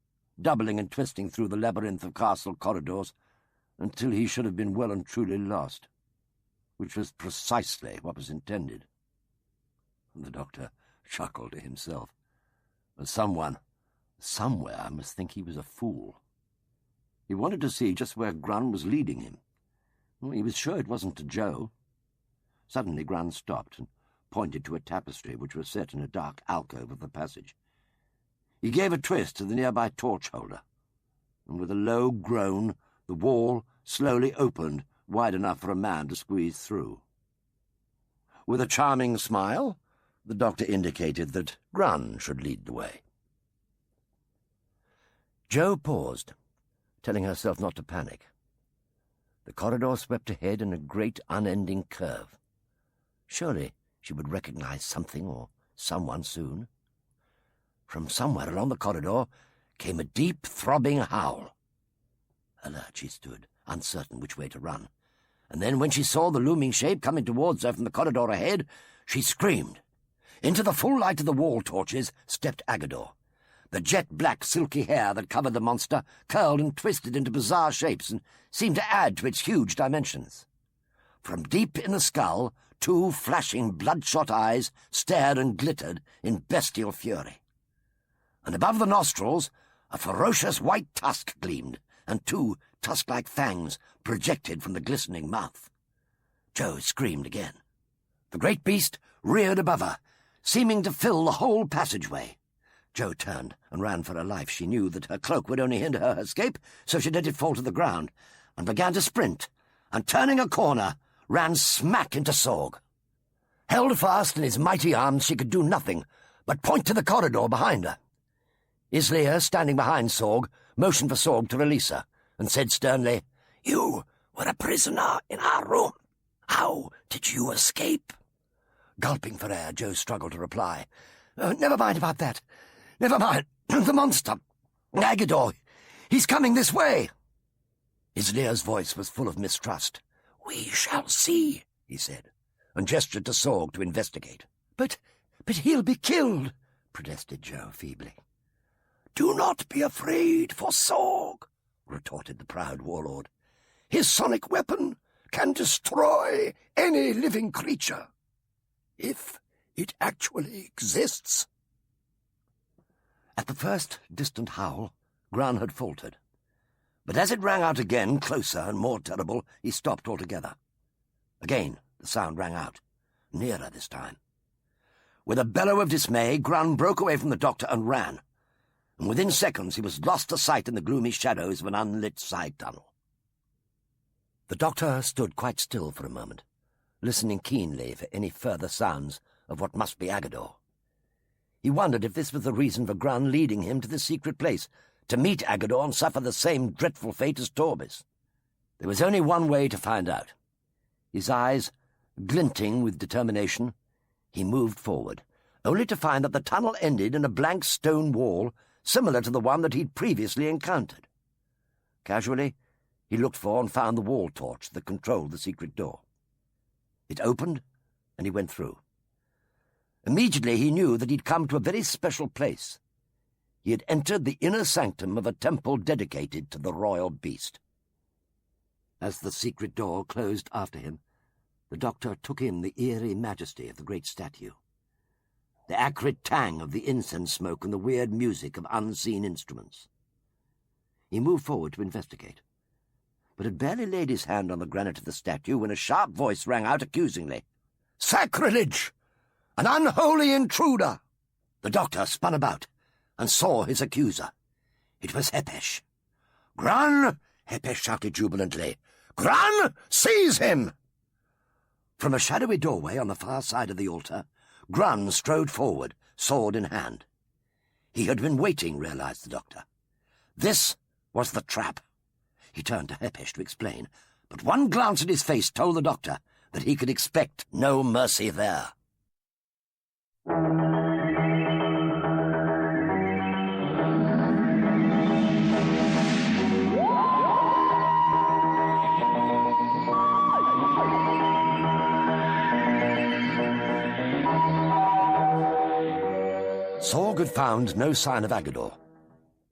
doubling and twisting through the labyrinth of castle corridors until he should have been well and truly lost, which was precisely what was intended. The doctor chuckled to himself. But someone, somewhere, must think he was a fool. He wanted to see just where Grun was leading him. Well, he was sure it wasn't to Joe. Suddenly Grun stopped and pointed to a tapestry which was set in a dark alcove of the passage. He gave a twist to the nearby torch holder, and with a low groan the wall slowly opened wide enough for a man to squeeze through. With a charming smile, the doctor indicated that Grun should lead the way. Jo paused, telling herself not to panic. The corridor swept ahead in a great unending curve. Surely she would recognize something or someone soon. From somewhere along the corridor came a deep, throbbing howl. Alert she stood, uncertain which way to run, and then when she saw the looming shape coming towards her from the corridor ahead, she screamed. Into the full light of the wall torches stepped Agador. The jet-black silky hair that covered the monster curled and twisted into bizarre shapes and seemed to add to its huge dimensions. From deep in the skull, two flashing bloodshot eyes stared and glittered in bestial fury. And above the nostrils, a ferocious white tusk gleamed, and two tusk-like fangs projected from the glistening mouth. Jo screamed again. The great beast reared above her, seeming to fill the whole passageway. Jo turned and ran for her life. She knew that her cloak would only hinder her escape, so she let it fall to the ground, and began to sprint, and turning a corner, ran smack into Sorg. Held fast in his mighty arms, she could do nothing but point to the corridor behind her. Islia, standing behind Sorg, motioned for Sorg to release her, and said sternly, "You were a prisoner in our room. How did you escape?" Gulping for air, Jo struggled to reply. "Never mind about that. Never mind. The monster. Agador. He's coming this way." Islia's voice was full of mistrust. "We shall see," he said, and gestured to Sorg to investigate. But he'll be killed," protested Jo feebly. "Do not be afraid for Sorg," retorted the proud warlord. "His sonic weapon can destroy any living creature, if it actually exists." At the first distant howl, Grun had faltered. But as it rang out again, closer and more terrible, he stopped altogether. Again the sound rang out, nearer this time. With a bellow of dismay, Grun broke away from the doctor and ran, and within seconds he was lost to sight in the gloomy shadows of an unlit side tunnel. The doctor stood quite still for a moment, listening keenly for any further sounds of what must be Agador. He wondered if this was the reason for Grun leading him to this secret place, to meet Agador and suffer the same dreadful fate as Torbis. There was only one way to find out. His eyes glinting with determination, he moved forward, only to find that the tunnel ended in a blank stone wall similar to the one that he'd previously encountered. Casually, he looked for and found the wall torch that controlled the secret door. It opened, and he went through. Immediately he knew that he'd come to a very special place. He had entered the inner sanctum of a temple dedicated to the royal beast. As the secret door closed after him, the doctor took in the eerie majesty of the great statue, the acrid tang of the incense smoke and the weird music of unseen instruments. He moved forward to investigate, but had barely laid his hand on the granite of the statue when a sharp voice rang out accusingly. "Sacrilege! An unholy intruder!" The doctor spun about and saw his accuser. It was Hepesh. "Grun!" Hepesh shouted jubilantly. "Grun! Seize him!" From a shadowy doorway on the far side of the altar, Grun strode forward, sword in hand. He had been waiting, realized the doctor. This was the trap. He turned to Hepesh to explain, but one glance at his face told the doctor that he could expect no mercy there. Sorg had found no sign of Agador,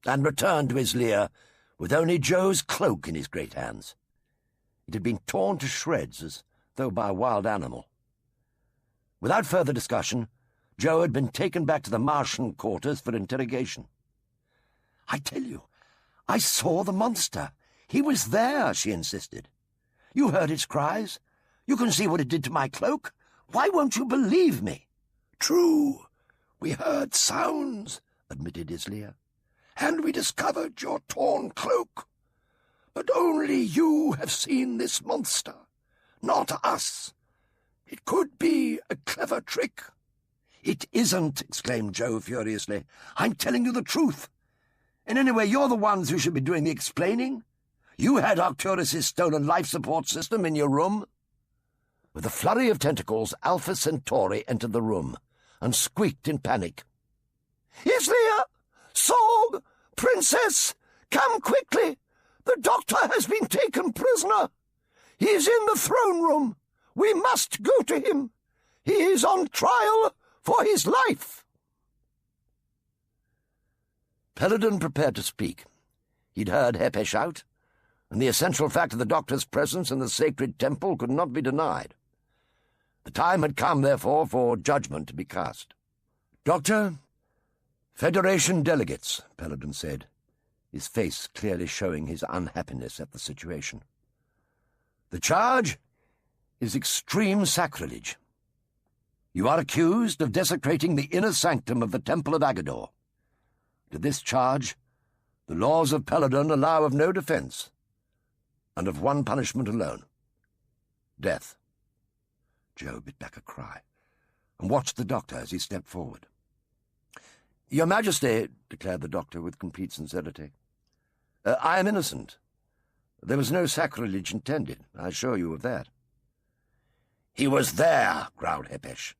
and returned to his lair with only Joe's cloak in his great hands. It had been torn to shreds as though by a wild animal. Without further discussion, Joe had been taken back to the Martian quarters for interrogation. "I tell you, I saw the monster. He was there," she insisted. "You heard its cries. You can see what it did to my cloak. Why won't you believe me?" "True, we heard sounds," admitted Islia, "and we discovered your torn cloak. But only you have seen this monster, not us. It could be a clever trick." "It isn't," exclaimed Joe furiously. "I'm telling you the truth. And anyway, you're the ones who should be doing the explaining. You had Arcturus's stolen life support system in your room." With a flurry of tentacles, Alpha Centauri entered the room and squeaked in panic. "Islia! Sorg! Princess! Come quickly! The doctor has been taken prisoner. He is in the throne room. We must go to him. He is on trial for his life." Peladon prepared to speak. He'd heard Hepesh out, and the essential fact of the doctor's presence in the sacred temple could not be denied. The time had come, therefore, for judgment to be cast. "Doctor, Federation delegates," Peladon said, his face clearly showing his unhappiness at the situation. "The charge is extreme sacrilege. You are accused of desecrating the inner sanctum of the Temple of Agador. To this charge, the laws of Peladon allow of no defence, and of one punishment alone: death." Joe bit back a cry, and watched the doctor as he stepped forward. "Your Majesty," declared the doctor with complete sincerity, "I am innocent. There was no sacrilege intended, I assure you of that." "He was there," growled Hepesh.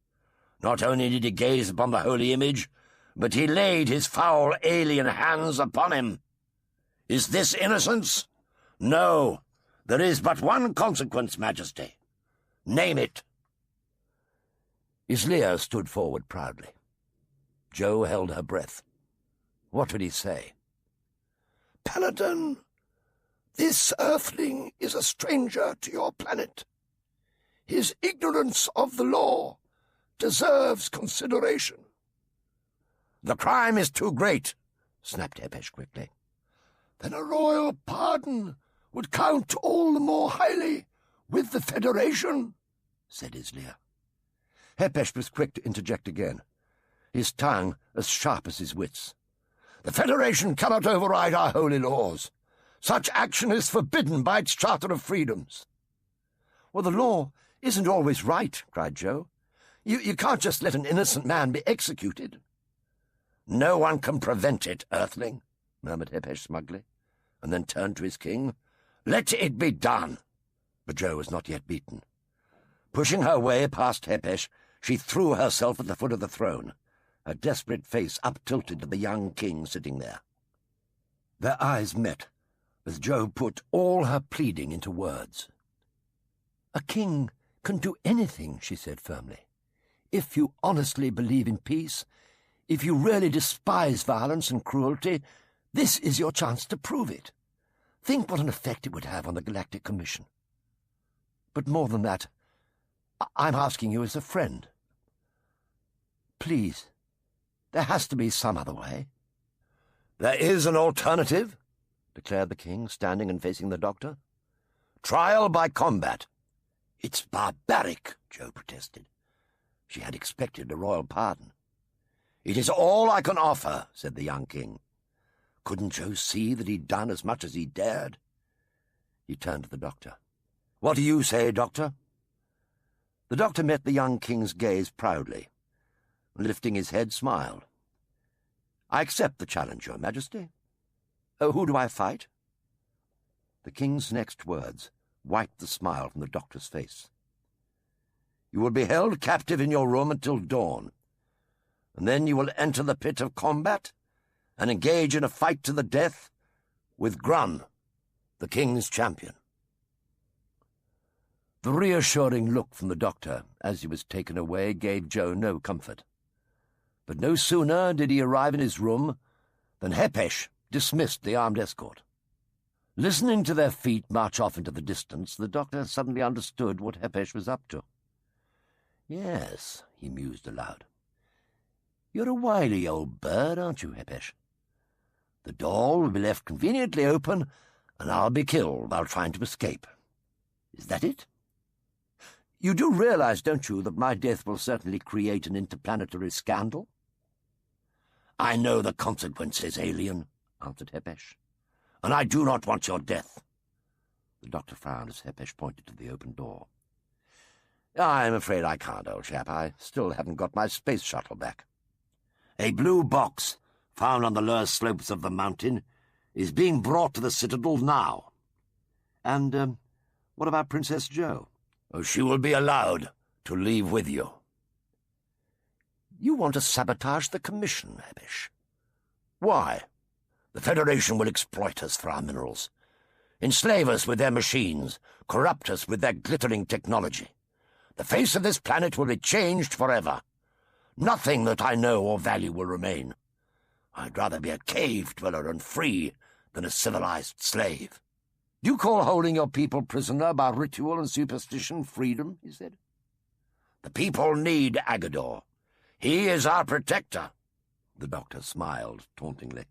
"Not only did he gaze upon the holy image, but he laid his foul alien hands upon him. Is this innocence? No, there is but one consequence, Majesty. Name it." Islia stood forward proudly. Joe held her breath. What would he say? "Peladon, this earthling is a stranger to your planet. His ignorance of the law deserves consideration." "The crime is too great," snapped Hepesh quickly. "Then a royal pardon would count all the more highly with the Federation," said Islia. Hepesh was quick to interject again, his tongue as sharp as his wits. "The Federation cannot override our holy laws. Such action is forbidden by its Charter of Freedoms." "Well, the law isn't always right," cried Joe. You can't just let an innocent man be executed." "No one can prevent it, Earthling," murmured Hepesh smugly, and then turned to his king. "Let it be done." But Joe was not yet beaten. Pushing her way past Hepesh, she threw herself at the foot of the throne, her desperate face up-tilted to the young king sitting there. Their eyes met as Joe put all her pleading into words. "A king can do anything," she said firmly. "If you honestly believe in peace, if you really despise violence and cruelty, this is your chance to prove it. Think what an effect it would have on the Galactic Commission. But more than that, I'm asking you as a friend. Please, there has to be some other way." "There is an alternative," declared the king, standing and facing the doctor. "Trial by combat." "It's barbaric," Joe protested. She had expected a royal pardon. "It is all I can offer," said the young king. Couldn't Joe see that he'd done as much as he dared? He turned to the doctor. "What do you say, doctor?" The doctor met the young king's gaze proudly, and lifting his head, smiled. "I accept the challenge, Your Majesty. Who do I fight?" The king's next words wiped the smile from the doctor's face. You will be held captive in your room until dawn, and then you will enter the pit of combat and engage in a fight to the death with Grun, the king's champion." The reassuring look from the doctor as he was taken away gave Joe no comfort. But no sooner did he arrive in his room than Hepesh dismissed the armed escort. Listening to their feet march off into the distance, the doctor suddenly understood what Hepesh was up to. "Yes," he mused aloud. "You're a wily old bird, aren't you, Hepesh? The door will be left conveniently open, and I'll be killed while trying to escape. Is that it? You do realize, don't you, that my death will certainly create an interplanetary scandal?" "I know the consequences, alien," answered Hepesh, "and I do not want your death." The doctor frowned as Hepesh pointed to the open door. "I'm afraid I can't, old chap. I still haven't got my space shuttle back. A blue box found on the lower slopes of the mountain is being brought to the Citadel now." "And what about Princess Jo?" "Oh, she will be allowed to leave with you." "You want to sabotage the Commission, Hepesh." "Why? The Federation will exploit us for our minerals, enslave us with their machines, corrupt us with their glittering technology. The face of this planet will be changed forever. Nothing that I know or value will remain. I'd rather be a cave dweller and free than a civilized slave." "Do you call holding your people prisoner by ritual and superstition freedom?" he said. "The people need Agador. He is our protector." The doctor smiled tauntingly.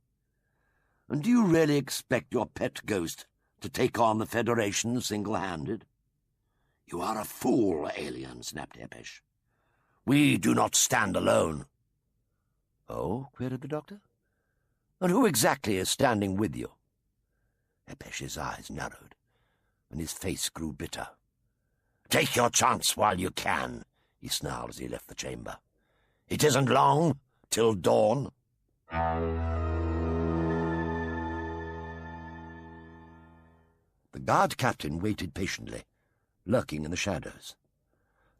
"And do you really expect your pet ghost to take on the Federation single-handed?" "You are a fool, alien," snapped Hepesh. "We do not stand alone." "Oh?" queried the doctor. "And who exactly is standing with you?" Hepesh's eyes narrowed, and his face grew bitter. "Take your chance while you can," he snarled as he left the chamber. "It isn't long till dawn." The guard captain waited patiently, lurking in the shadows.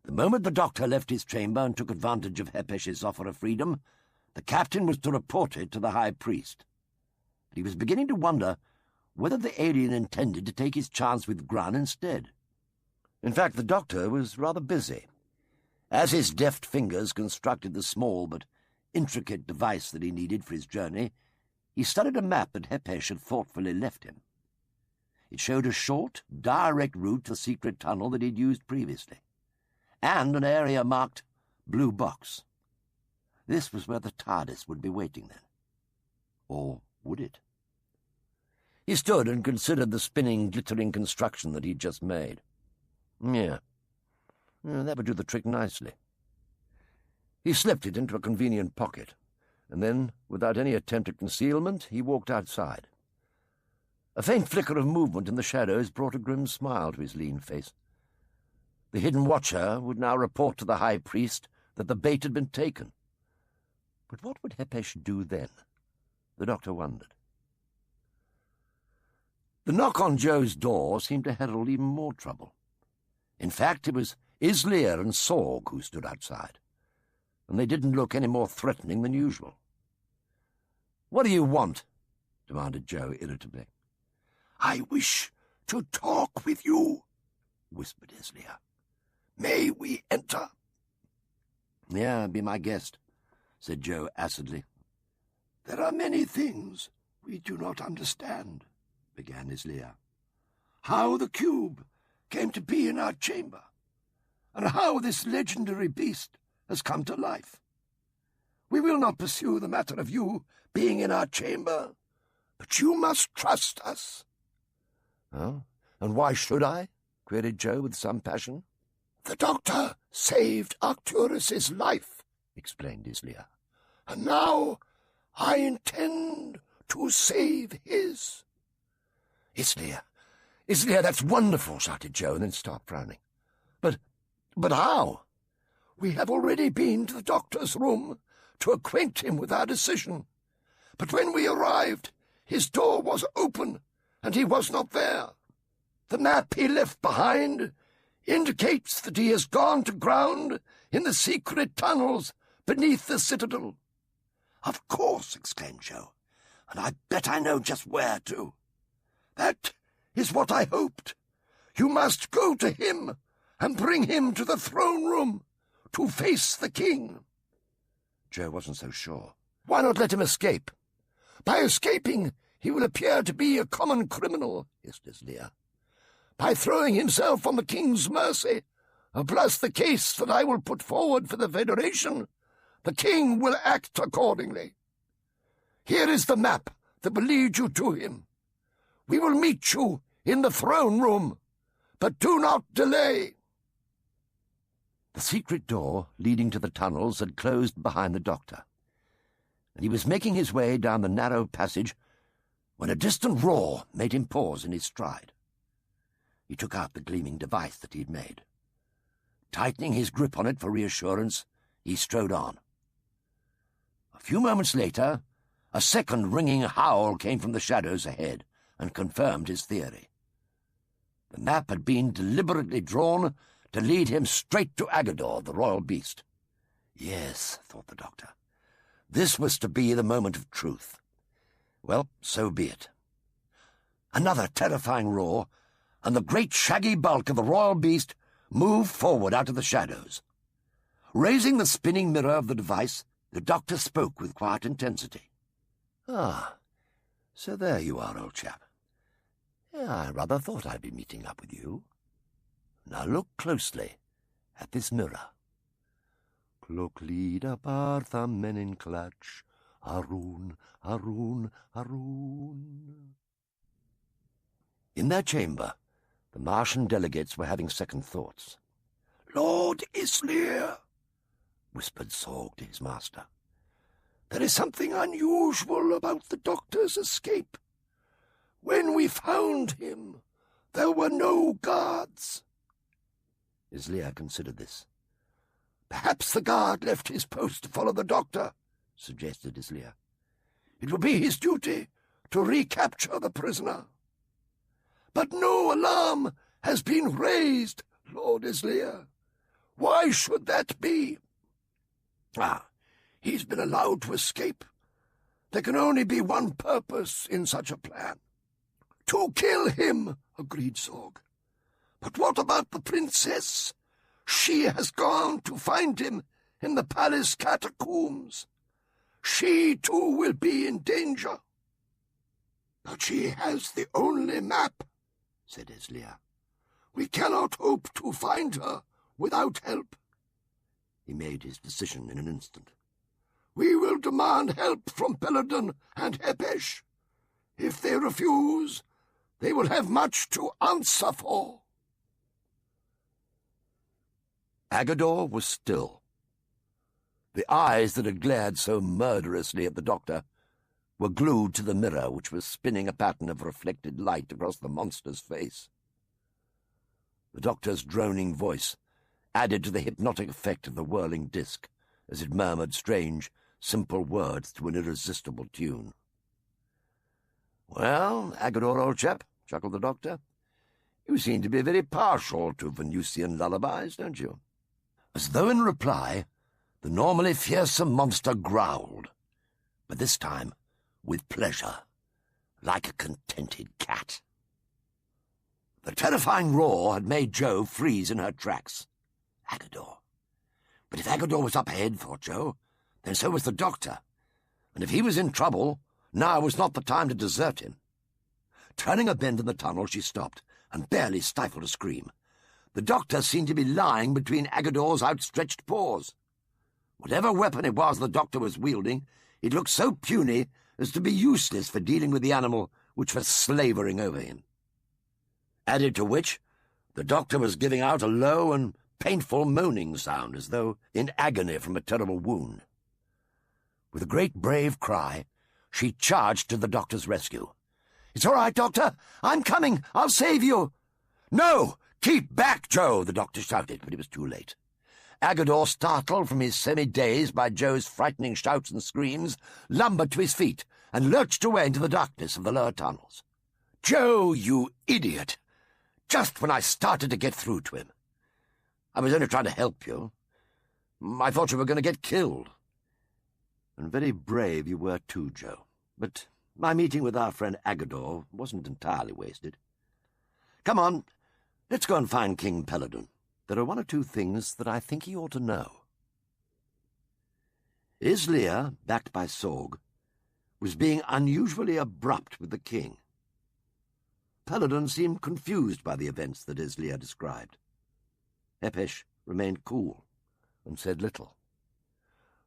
The moment the doctor left his chamber and took advantage of Hepesh's offer of freedom, the captain was to report it to the high priest. But he was beginning to wonder whether the alien intended to take his chance with Grun instead. In fact, the doctor was rather busy. As his deft fingers constructed the small but intricate device that he needed for his journey, he studied a map that Hepesh had thoughtfully left him. It showed a short, direct route to the secret tunnel that he'd used previously, and an area marked Blue Box. This was where the TARDIS would be waiting then. Or would it? He stood and considered the spinning, glittering construction that he'd just made. Yeah, that would do the trick nicely. He slipped it into a convenient pocket, and then, without any attempt at concealment, he walked outside. A faint flicker of movement in the shadows brought a grim smile to his lean face. The hidden watcher would now report to the high priest that the bait had been taken. But what would Hepesh do then? The doctor wondered. The knock on Joe's door seemed to herald even more trouble. In fact, it was Islir and Sorg who stood outside, and they didn't look any more threatening than usual. "What do you want?" demanded Joe irritably. "I wish to talk with you," whispered Islir. "May we enter?" "Yeah, be my guest," said Joe acidly. "There are many things we do not understand," began Islir. "How the cube came to be in our chamber, and how this legendary beast has come to life. We will not pursue the matter of you being in our chamber, but you must trust us." "Oh, and why should I?" queried Joe with some passion. "The doctor saved Arcturus's life," explained Islir, "and now I intend to save his." Islir, that's wonderful," shouted Joe, and then stopped, frowning. But how?" "We have already been to the doctor's room to acquaint him with our decision, but when we arrived, his door was open, and he was not there. The map he left behind indicates that he has gone to ground in the secret tunnels beneath the citadel." "Of course," exclaimed Joe, "and I bet I know just where, too." "That is what I hoped. You must go to him and bring him to the throne room to face the king." Joe wasn't so sure. "Why not let him escape?" "By escaping, he will appear to be a common criminal," hissed Lear. "By throwing himself on the king's mercy, plus the case that I will put forward for the Federation, the king will act accordingly. Here is the map that will lead you to him. We will meet you in the throne room, but do not delay." The secret door leading to the tunnels had closed behind the doctor, and he was making his way down the narrow passage when a distant roar made him pause in his stride. He took out the gleaming device that he had made. Tightening his grip on it for reassurance, he strode on. A few moments later, a second ringing howl came from the shadows ahead and confirmed his theory. The map had been deliberately drawn to lead him straight to Agador, the royal beast. Yes, thought the doctor, this was to be the moment of truth. Well, so be it. Another terrifying roar, and the great shaggy bulk of the royal beast moved forward out of the shadows. Raising the spinning mirror of the device, the doctor spoke with quiet intensity. "Ah, so there you are, old chap. I rather thought I'd be meeting up with you. Now look closely at this mirror. Cloclida partha menin clutch, Arun, Arun, Arun." In their chamber, the Martian delegates were having second thoughts. "Lord Islear," whispered Sorg to his master, "there is something unusual about the doctor's escape. When we found him, there were no guards." Islear considered this. "Perhaps the guard left his post to follow the doctor," suggested Islear. "It will be his duty to recapture the prisoner." "But no alarm has been raised, Lord Islear. Why should that be?" He's been allowed to escape. There can only be one purpose in such a plan." "To kill him," agreed Sorg. "But what about the princess? She has gone to find him in the palace catacombs. She, too, will be in danger." "But she has the only map," said Islear. "We cannot hope to find her without help." He made his decision in an instant. "We will demand help from Peladon and Hepesh. If they refuse, they will have much to answer for." Agador was still. The eyes that had glared so murderously at the doctor were glued to the mirror which was spinning a pattern of reflected light across the monster's face. The doctor's droning voice added to the hypnotic effect of the whirling disc as it murmured strange, simple words to an irresistible tune. "Well, Agador, old chap," chuckled the doctor, "you seem to be very partial to Venusian lullabies, don't you?" As though in reply, the normally fearsome monster growled, but this time with pleasure, like a contented cat. The terrifying roar had made Jo freeze in her tracks. Agador. But if Agador was up ahead, thought Jo, then so was the doctor, and if he was in trouble, now was not the time to desert him. Turning a bend in the tunnel, she stopped, and barely stifled a scream. The doctor seemed to be lying between Agador's outstretched paws. Whatever weapon it was the doctor was wielding, it looked so puny as to be useless for dealing with the animal which was slavering over him. Added to which, the doctor was giving out a low and painful moaning sound, as though in agony from a terrible wound. With a great brave cry, she charged to the doctor's rescue. "It's all right, Doctor. I'm coming. I'll save you." "No! Keep back, Jo!" the doctor shouted, but it was too late. Agador, startled from his semi-daze by Jo's frightening shouts and screams, lumbered to his feet and lurched away into the darkness of the lower tunnels. "Jo, you idiot! Just when I started to get through to him. I was only trying to help you. I thought you were going to get killed. And very brave you were too, Joe. But my meeting with our friend Agador wasn't entirely wasted. Come on, let's go and find King Peladon. There are one or two things that I think he ought to know. Islia, backed by Sorg, was being unusually abrupt with the king. Peladon seemed confused by the events that Islia described. Hepesh remained cool and said little.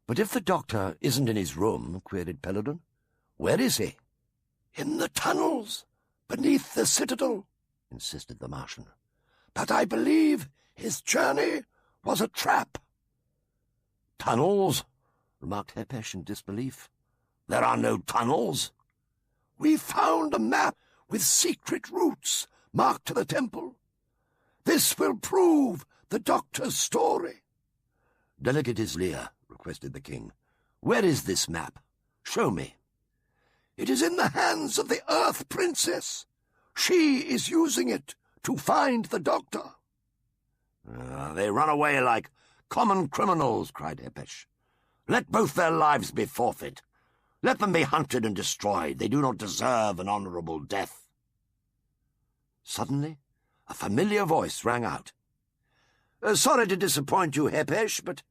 "But if the doctor isn't in his room," queried Peladon, "where is he?" "In the tunnels, beneath the citadel," insisted the Martian. "But I believe his journey was a trap." "Tunnels?" remarked Hepesh in disbelief. "There are no tunnels." "We found a map with secret routes marked to the temple. This will prove the doctor's story." "Delegate Islia," requested the king, "where is this map? Show me." "It is in the hands of the Earth Princess. She is using it to find the doctor." "They run away like common criminals," cried Hepesh. "Let both their lives be forfeit. Let them be hunted and destroyed. They do not deserve an honourable death." Suddenly, a familiar voice rang out. "Sorry to disappoint you, Hepesh, but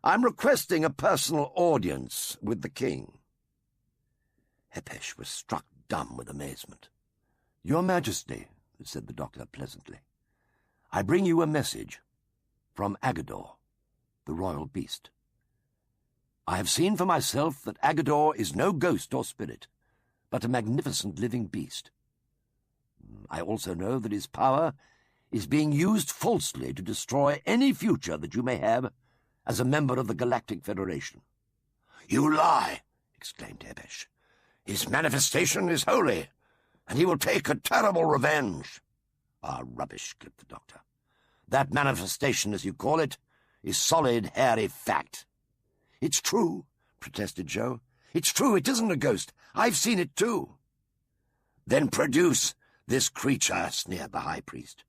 I'm requesting a personal audience with the king." Hepesh was struck dumb with amazement. "Your Majesty," said the doctor pleasantly, "I bring you a message from Agador, the royal beast. I have seen for myself that Agador is no ghost or spirit, but a magnificent living beast. I also know that his power is being used falsely to destroy any future that you may have as a member of the Galactic Federation." "You lie!" exclaimed Hepesh. "His manifestation is holy, and he will take a terrible revenge." "Ah, rubbish," clipped the doctor. "That manifestation, as you call it, is solid, hairy fact." "It's true," protested Joe. "It's true, it isn't a ghost. I've seen it too." "Then produce this creature," sneered the high priest.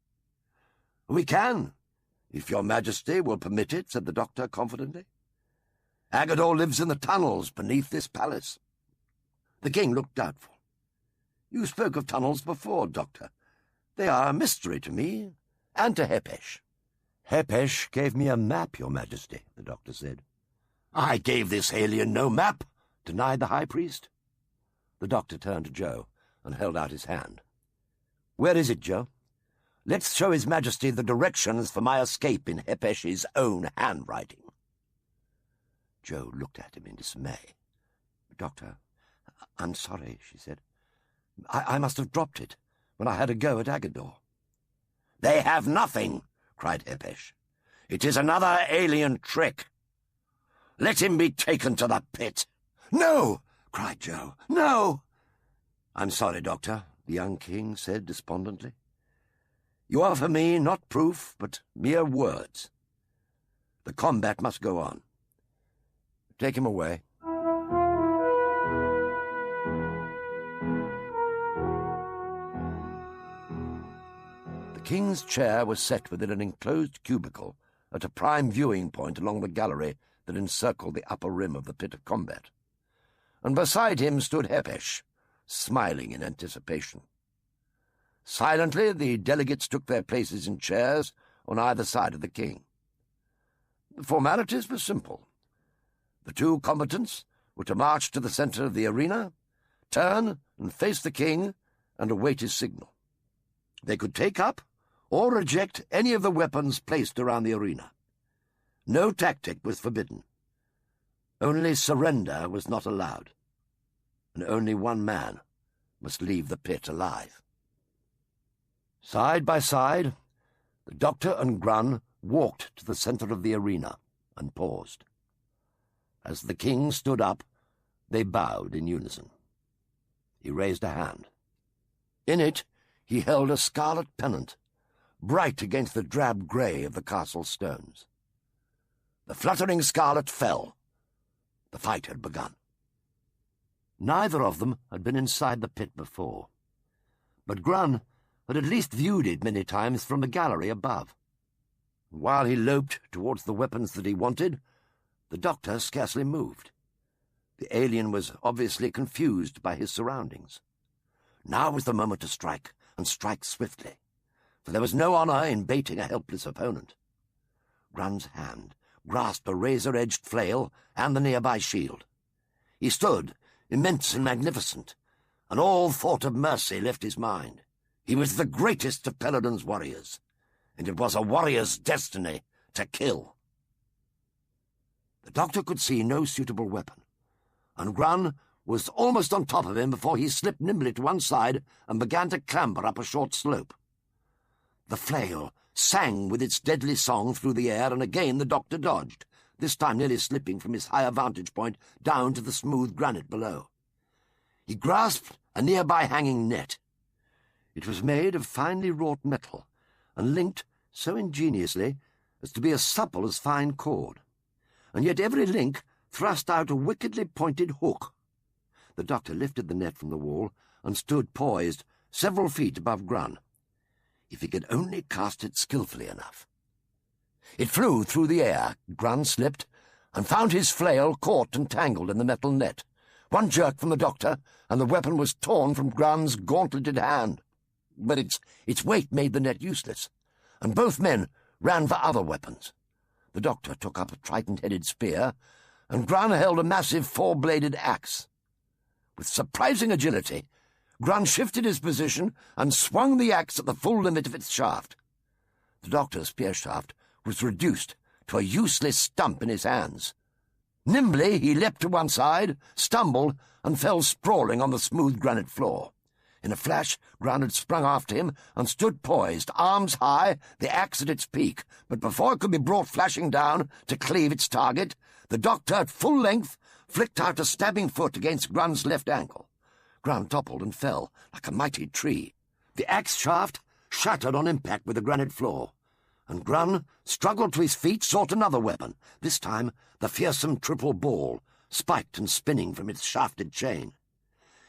"We can, if your Majesty will permit it," said the doctor confidently. "Agador lives in the tunnels beneath this palace." The king looked doubtful. "You spoke of tunnels before, Doctor. They are a mystery to me, and to Hepesh." "Hepesh gave me a map, your Majesty," the doctor said. "I gave this alien no map," denied the high priest. The doctor turned to Joe and held out his hand. "Where is it, Joe? Let's show His Majesty the directions for my escape in Hepesh's own handwriting." Joe looked at him in dismay. "Doctor, I'm sorry," she said. I must have dropped it when I had a go at Agador." "They have nothing," cried Hepesh. "It is another alien trick. Let him be taken to the pit." "No!" cried Joe. "No!" "I'm sorry, Doctor," the young king said despondently. "You offer me not proof, but mere words. The combat must go on. Take him away." The king's chair was set within an enclosed cubicle at a prime viewing point along the gallery that encircled the upper rim of the pit of combat, and beside him stood Hepesh, smiling in anticipation. Silently the delegates took their places in chairs on either side of the king. The formalities were simple. The two combatants were to march to the center of the arena, turn and face the king, and await his signal. They could take up or reject any of the weapons placed around the arena. No tactic was forbidden. Only surrender was not allowed, and only one man must leave the pit alive. Side by side, the doctor and Grun walked to the center of the arena and paused. As the king stood up, they bowed in unison. He raised a hand. In it he held a scarlet pennant, bright against the drab grey of the castle stones. The fluttering scarlet fell. The fight had begun. Neither of them had been inside the pit before, but Grun had at least viewed it many times from the gallery above. While he loped towards the weapons that he wanted, the doctor scarcely moved. The alien was obviously confused by his surroundings. Now was the moment to strike, and strike swiftly, for there was no honour in baiting a helpless opponent. Grun's hand grasped a razor-edged flail and the nearby shield. He stood, immense and magnificent, and all thought of mercy left his mind. He was the greatest of Peladon's warriors, and it was a warrior's destiny to kill. The doctor could see no suitable weapon, and Grun was almost on top of him before he slipped nimbly to one side and began to clamber up a short slope. The flail sang with its deadly song through the air, and again the doctor dodged, this time nearly slipping from his higher vantage point down to the smooth granite below. He grasped a nearby hanging net. It was made of finely wrought metal, and linked so ingeniously as to be as supple as fine cord, and yet every link thrust out a wickedly pointed hook. The doctor lifted the net from the wall and stood poised several feet above Grun. If he could only cast it skilfully enough. It flew through the air. Grun slipped, and found his flail caught and tangled in the metal net. One jerk from the doctor, and the weapon was torn from Grun's gauntleted hand. But its weight made the net useless, and both men ran for other weapons. The doctor took up a trident-headed spear, and Grun held a massive four-bladed axe. With surprising agility, Grun shifted his position and swung the axe at the full limit of its shaft. The doctor's spear shaft was reduced to a useless stump in his hands. Nimbly he leapt to one side, stumbled, and fell sprawling on the smooth granite floor. In a flash, Grun had sprung after him and stood poised, arms high, the axe at its peak, but before it could be brought flashing down to cleave its target, the doctor, at full length, flicked out a stabbing foot against Grun's left ankle. Grun toppled and fell like a mighty tree. The axe shaft shattered on impact with the granite floor, and Grun struggled to his feet, sought another weapon, this time the fearsome triple ball, spiked and spinning from its shafted chain.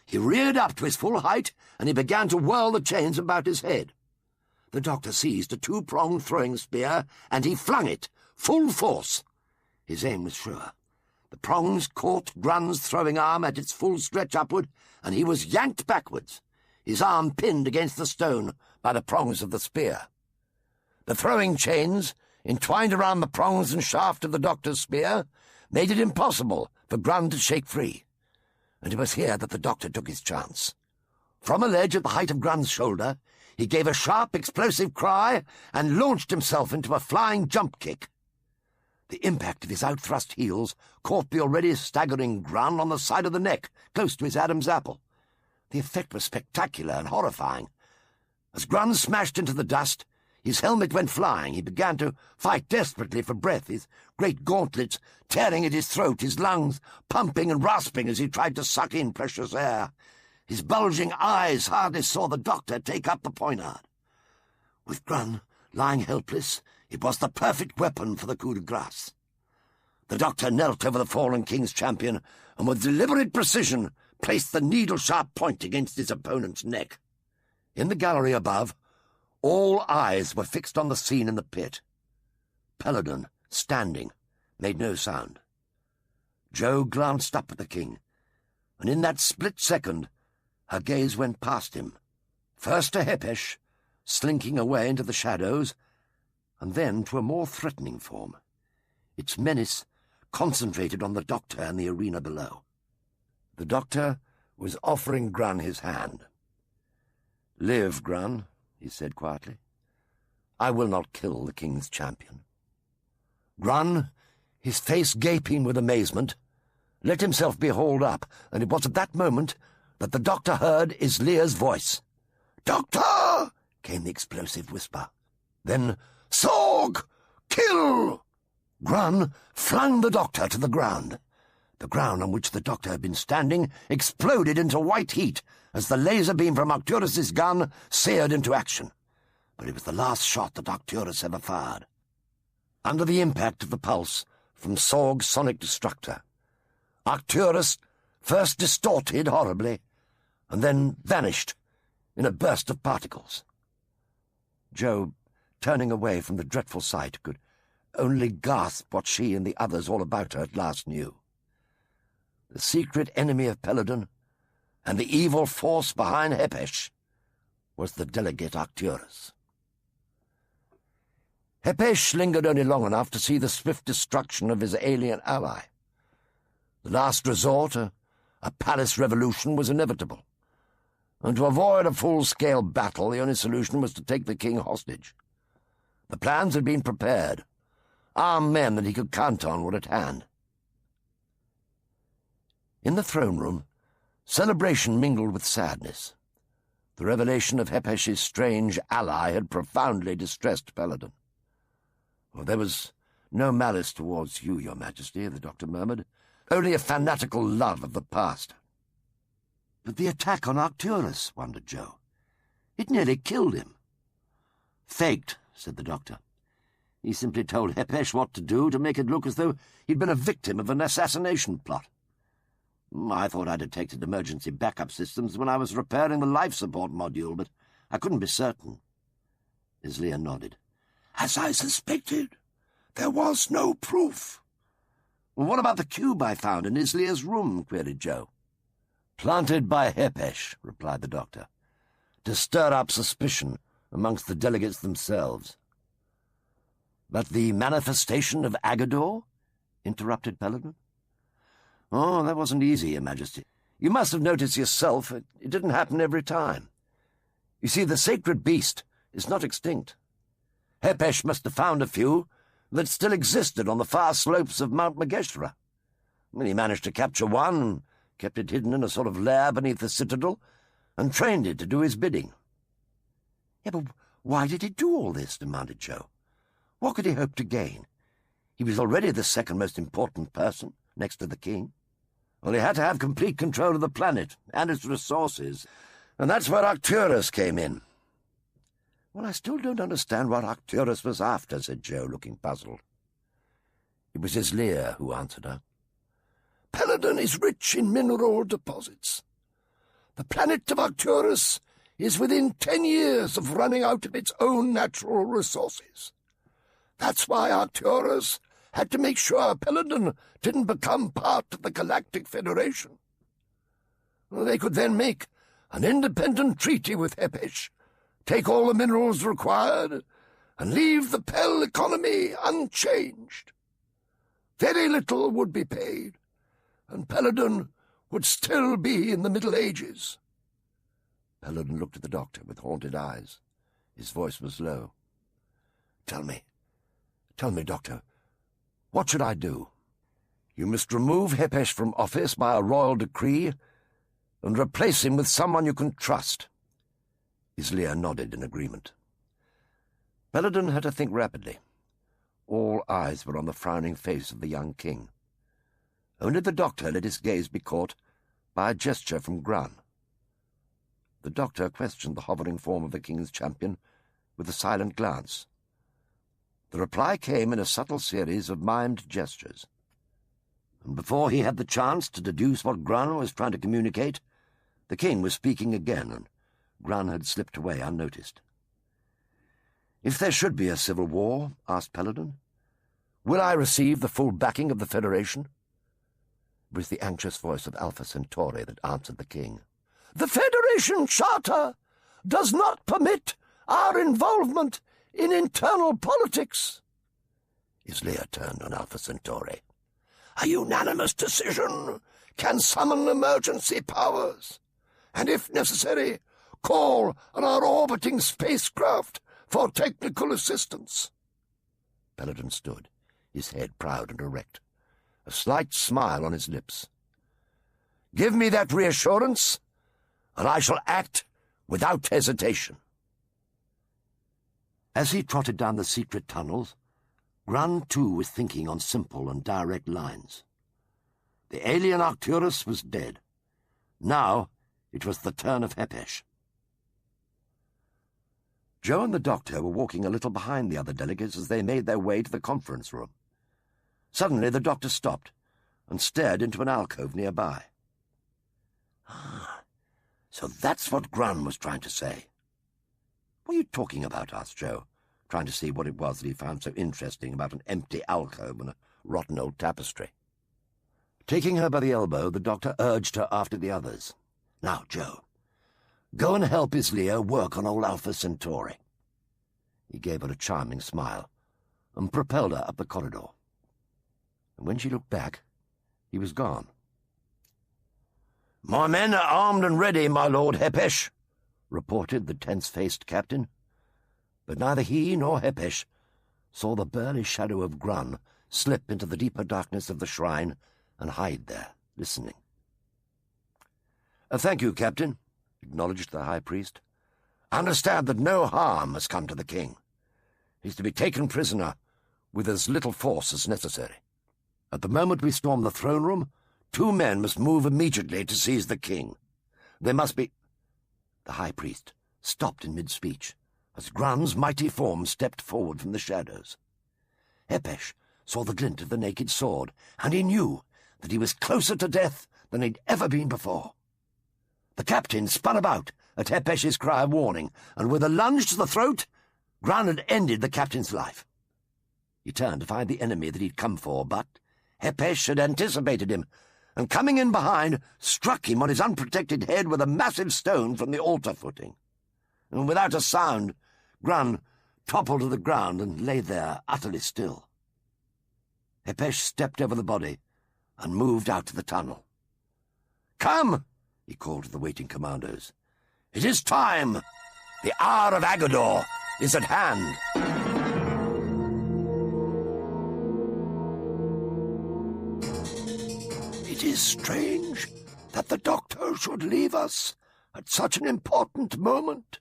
He reared up to his full height, and he began to whirl the chains about his head. The doctor seized a two-pronged throwing spear, and he flung it, full force. His aim was sure. The prongs caught Grun's throwing arm at its full stretch upward, and he was yanked backwards, his arm pinned against the stone by the prongs of the spear. The throwing chains, entwined around the prongs and shaft of the doctor's spear, made it impossible for Grun to shake free, and it was here that the doctor took his chance. From a ledge at the height of Grun's shoulder, he gave a sharp, explosive cry and launched himself into a flying jump kick. The impact of his outthrust heels caught the already staggering Grun on the side of the neck, close to his Adam's apple. The effect was spectacular and horrifying. As Grun smashed into the dust, his helmet went flying. He began to fight desperately for breath, his great gauntlets tearing at his throat, his lungs pumping and rasping as he tried to suck in precious air. His bulging eyes hardly saw the doctor take up the poignard. With Grun lying helpless, it was the perfect weapon for the coup de grace. The doctor knelt over the fallen king's champion, and with deliberate precision placed the needle-sharp point against his opponent's neck. In the gallery above, all eyes were fixed on the scene in the pit. Peladon, standing, made no sound. Jo glanced up at the king, and in that split second her gaze went past him, first to Hepesh, slinking away into the shadows, and then to a more threatening form, its menace concentrated on the doctor and the arena below. The doctor was offering Grun his hand. "Live, Grun," he said quietly. "I will not kill the king's champion." Grun, his face gaping with amazement, let himself be hauled up, and it was at that moment that the doctor heard Islea's voice. "Doctor!" came the explosive whisper. Then, "Sorg! Kill!" Grun flung the doctor to the ground. The ground on which the doctor had been standing exploded into white heat as the laser beam from Arcturus's gun seared into action. But it was the last shot that Arcturus ever fired. Under the impact of the pulse from Sorg's sonic destructor, Arcturus first distorted horribly, and then vanished in a burst of particles. Jo turning away from the dreadful sight, could only gasp what she and the others all about her at last knew. The secret enemy of Peladon, and the evil force behind Hepesh, was the delegate Arcturus. Hepesh lingered only long enough to see the swift destruction of his alien ally. The last resort, a palace revolution, was inevitable, and to avoid a full-scale battle the only solution was to take the king hostage. The plans had been prepared. Armed men that he could count on were at hand. In the throne room, celebration mingled with sadness. The revelation of Hepesh's strange ally had profoundly distressed Peladon. "Well, there was no malice towards you, Your Majesty," the doctor murmured. "Only a fanatical love of the past." "But the attack on Arcturus," wondered Joe. "It nearly killed him." "Faked," said the doctor. "He simply told Hepesh what to do to make it look as though he'd been a victim of an assassination plot. I thought I detected emergency backup systems when I was repairing the life support module, but I couldn't be certain." Islia nodded. "As I suspected, there was no proof." "Well, what about the cube I found in Islia's room?" queried Joe. "Planted by Hepesh," replied the doctor, "to stir up suspicion amongst the delegates themselves." "But the manifestation of Agador?" interrupted Peladon. "Oh, that wasn't easy, Your Majesty. You must have noticed yourself it didn't happen every time. You see, the sacred beast is not extinct. Hepesh must have found a few that still existed on the far slopes of Mount Mageshra. He managed to capture one and kept it hidden in a sort of lair beneath the citadel and trained it to do his bidding." "Yeah, but why did he do all this?" demanded Joe. "What could he hope to gain? He was already the second most important person, next to the king." "Well, he had to have complete control of the planet and its resources, and that's where Arcturus came in." "Well, I still don't understand what Arcturus was after," said Joe, looking puzzled. It was Islia who answered her. "Peladon is rich in mineral deposits. The planet of Arcturus is within 10 years of running out of its own natural resources. That's why Arcturus had to make sure Peladon didn't become part of the Galactic Federation. They could then make an independent treaty with Hepesh, take all the minerals required, and leave the Pel economy unchanged. Very little would be paid, and Peladon would still be in the Middle Ages." Peladon looked at the doctor with haunted eyes. His voice was low. Tell me, Doctor, what should I do?" "You must remove Hepesh from office by a royal decree and replace him with someone you can trust." Islia nodded in agreement. Peladon had to think rapidly. All eyes were on the frowning face of the young king. Only the doctor let his gaze be caught by a gesture from Grun. The doctor questioned the hovering form of the king's champion with a silent glance. The reply came in a subtle series of mimed gestures. And before he had the chance to deduce what Grun was trying to communicate, the king was speaking again, and Grun had slipped away unnoticed. "If there should be a civil war," asked Peladon, "will I receive the full backing of the Federation?" It was the anxious voice of Alpha Centauri that answered the king. "The Federation Charter does not permit our involvement in internal politics." Islia turned on Alpha Centauri. "A unanimous decision can summon emergency powers, and if necessary, call on our orbiting spacecraft for technical assistance." Peladon stood, his head proud and erect, a slight smile on his lips. "Give me that reassurance, and I shall act without hesitation." As he trotted down the secret tunnels, Grun too was thinking on simple and direct lines. The alien Arcturus was dead. Now it was the turn of Hepesh. Joe and the doctor were walking a little behind the other delegates as they made their way to the conference room. Suddenly the doctor stopped and stared into an alcove nearby. So that's what Grun was trying to say." "What are you talking about?" asked Joe, trying to see what it was that he found so interesting about an empty alcove and a rotten old tapestry. Taking her by the elbow, the doctor urged her after the others. "Now, Joe, go and help Islia work on old Alpha Centauri." He gave her a charming smile and propelled her up the corridor. And when she looked back, he was gone. "My men are armed and ready, my Lord Hepesh," reported the tense-faced captain. But neither he nor Hepesh saw the burly shadow of Grun slip into the deeper darkness of the shrine and hide there, listening. "Thank you, Captain," acknowledged the high priest. "I understand that no harm has come to the king. He's to be taken prisoner with as little force as necessary. At the moment we storm the throne room, 2 men must move immediately to seize the king. They must be—" The high priest stopped in mid-speech as Grun's mighty form stepped forward from the shadows. Hepesh saw the glint of the naked sword, and he knew that he was closer to death than he'd ever been before. The captain spun about at Hepesh's cry of warning, and with a lunge to the throat, Grun had ended the captain's life. He turned to find the enemy that he'd come for, but Hepesh had anticipated him, and coming in behind, struck him on his unprotected head with a massive stone from the altar footing. And without a sound, Grun toppled to the ground and lay there utterly still. Hepesh stepped over the body and moved out to the tunnel. "Come!" he called to the waiting commandos. "It is time! The hour of Agador is at hand!" "It is strange that the doctor should leave us at such an important moment,"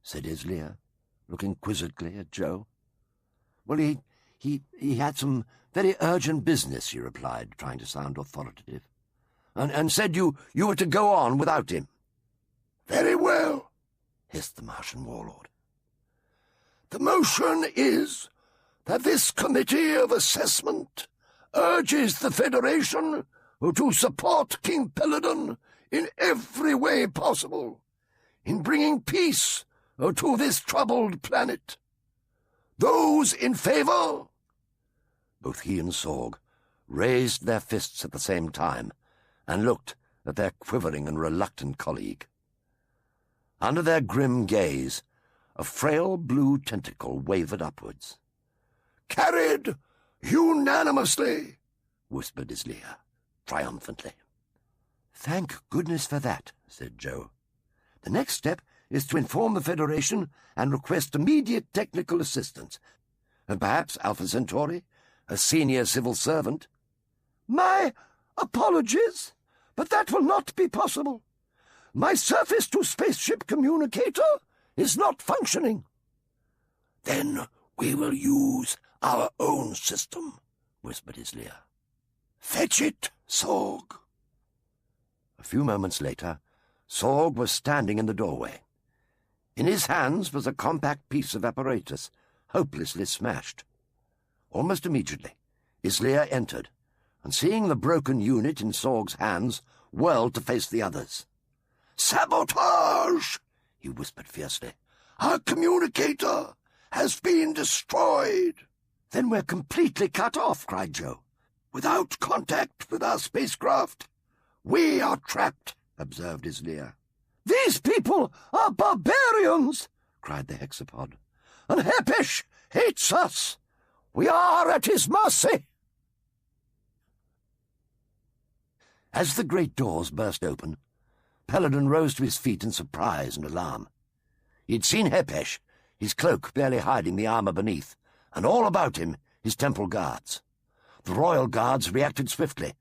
said Islia, looking quizzically at Joe. "Well, he had some very urgent business," she replied, trying to sound authoritative, and said you were to go on without him." "Very well," hissed the Martian warlord. "The motion is that this committee of assessment urges the Federation to support King Peladon in every way possible in bringing peace to this troubled planet. Those in favor?" Both he and Sorg raised their fists at the same time and looked at their quivering and reluctant colleague. Under their grim gaze, a frail blue tentacle wavered upwards. "Carried unanimously," whispered Islia triumphantly. "Thank goodness for that," said Joe. "The next step is to inform the Federation and request immediate technical assistance, and perhaps Alpha Centauri, a senior civil servant." "My apologies, but that will not be possible. My surface-to-spaceship communicator is not functioning." "Then we will use our own system," whispered Islia. "Fetch it, Sorg." A few moments later, Sorg was standing in the doorway. In his hands was a compact piece of apparatus, hopelessly smashed. Almost immediately, Islia entered, and seeing the broken unit in Sorg's hands, whirled to face the others. "Sabotage!" he whispered fiercely. "Our communicator has been destroyed." "Then we're completely cut off," cried Joe. "Without contact with our spacecraft, we are trapped," observed Islia. "These people are barbarians," cried the hexapod. "And Hepesh hates us. We are at his mercy." As the great doors burst open, Peladon rose to his feet in surprise and alarm. He had seen Hepesh, his cloak barely hiding the armor beneath, and all about him his temple guards. The royal guards reacted swiftly,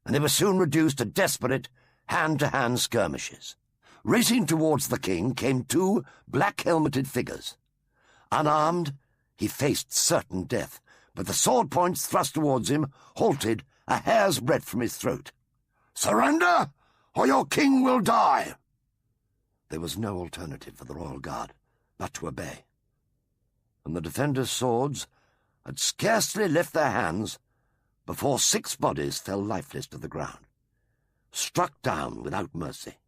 and they were soon reduced to desperate hand-to-hand skirmishes. Racing towards the king came 2 black-helmeted figures. Unarmed, he faced certain death, but the sword points thrust towards him halted a hair's breadth from his throat. "Surrender, or your king will die." There was no alternative for the royal guard but to obey, and the defenders' swords had scarcely left their hands before 6 bodies fell lifeless to the ground, struck down without mercy.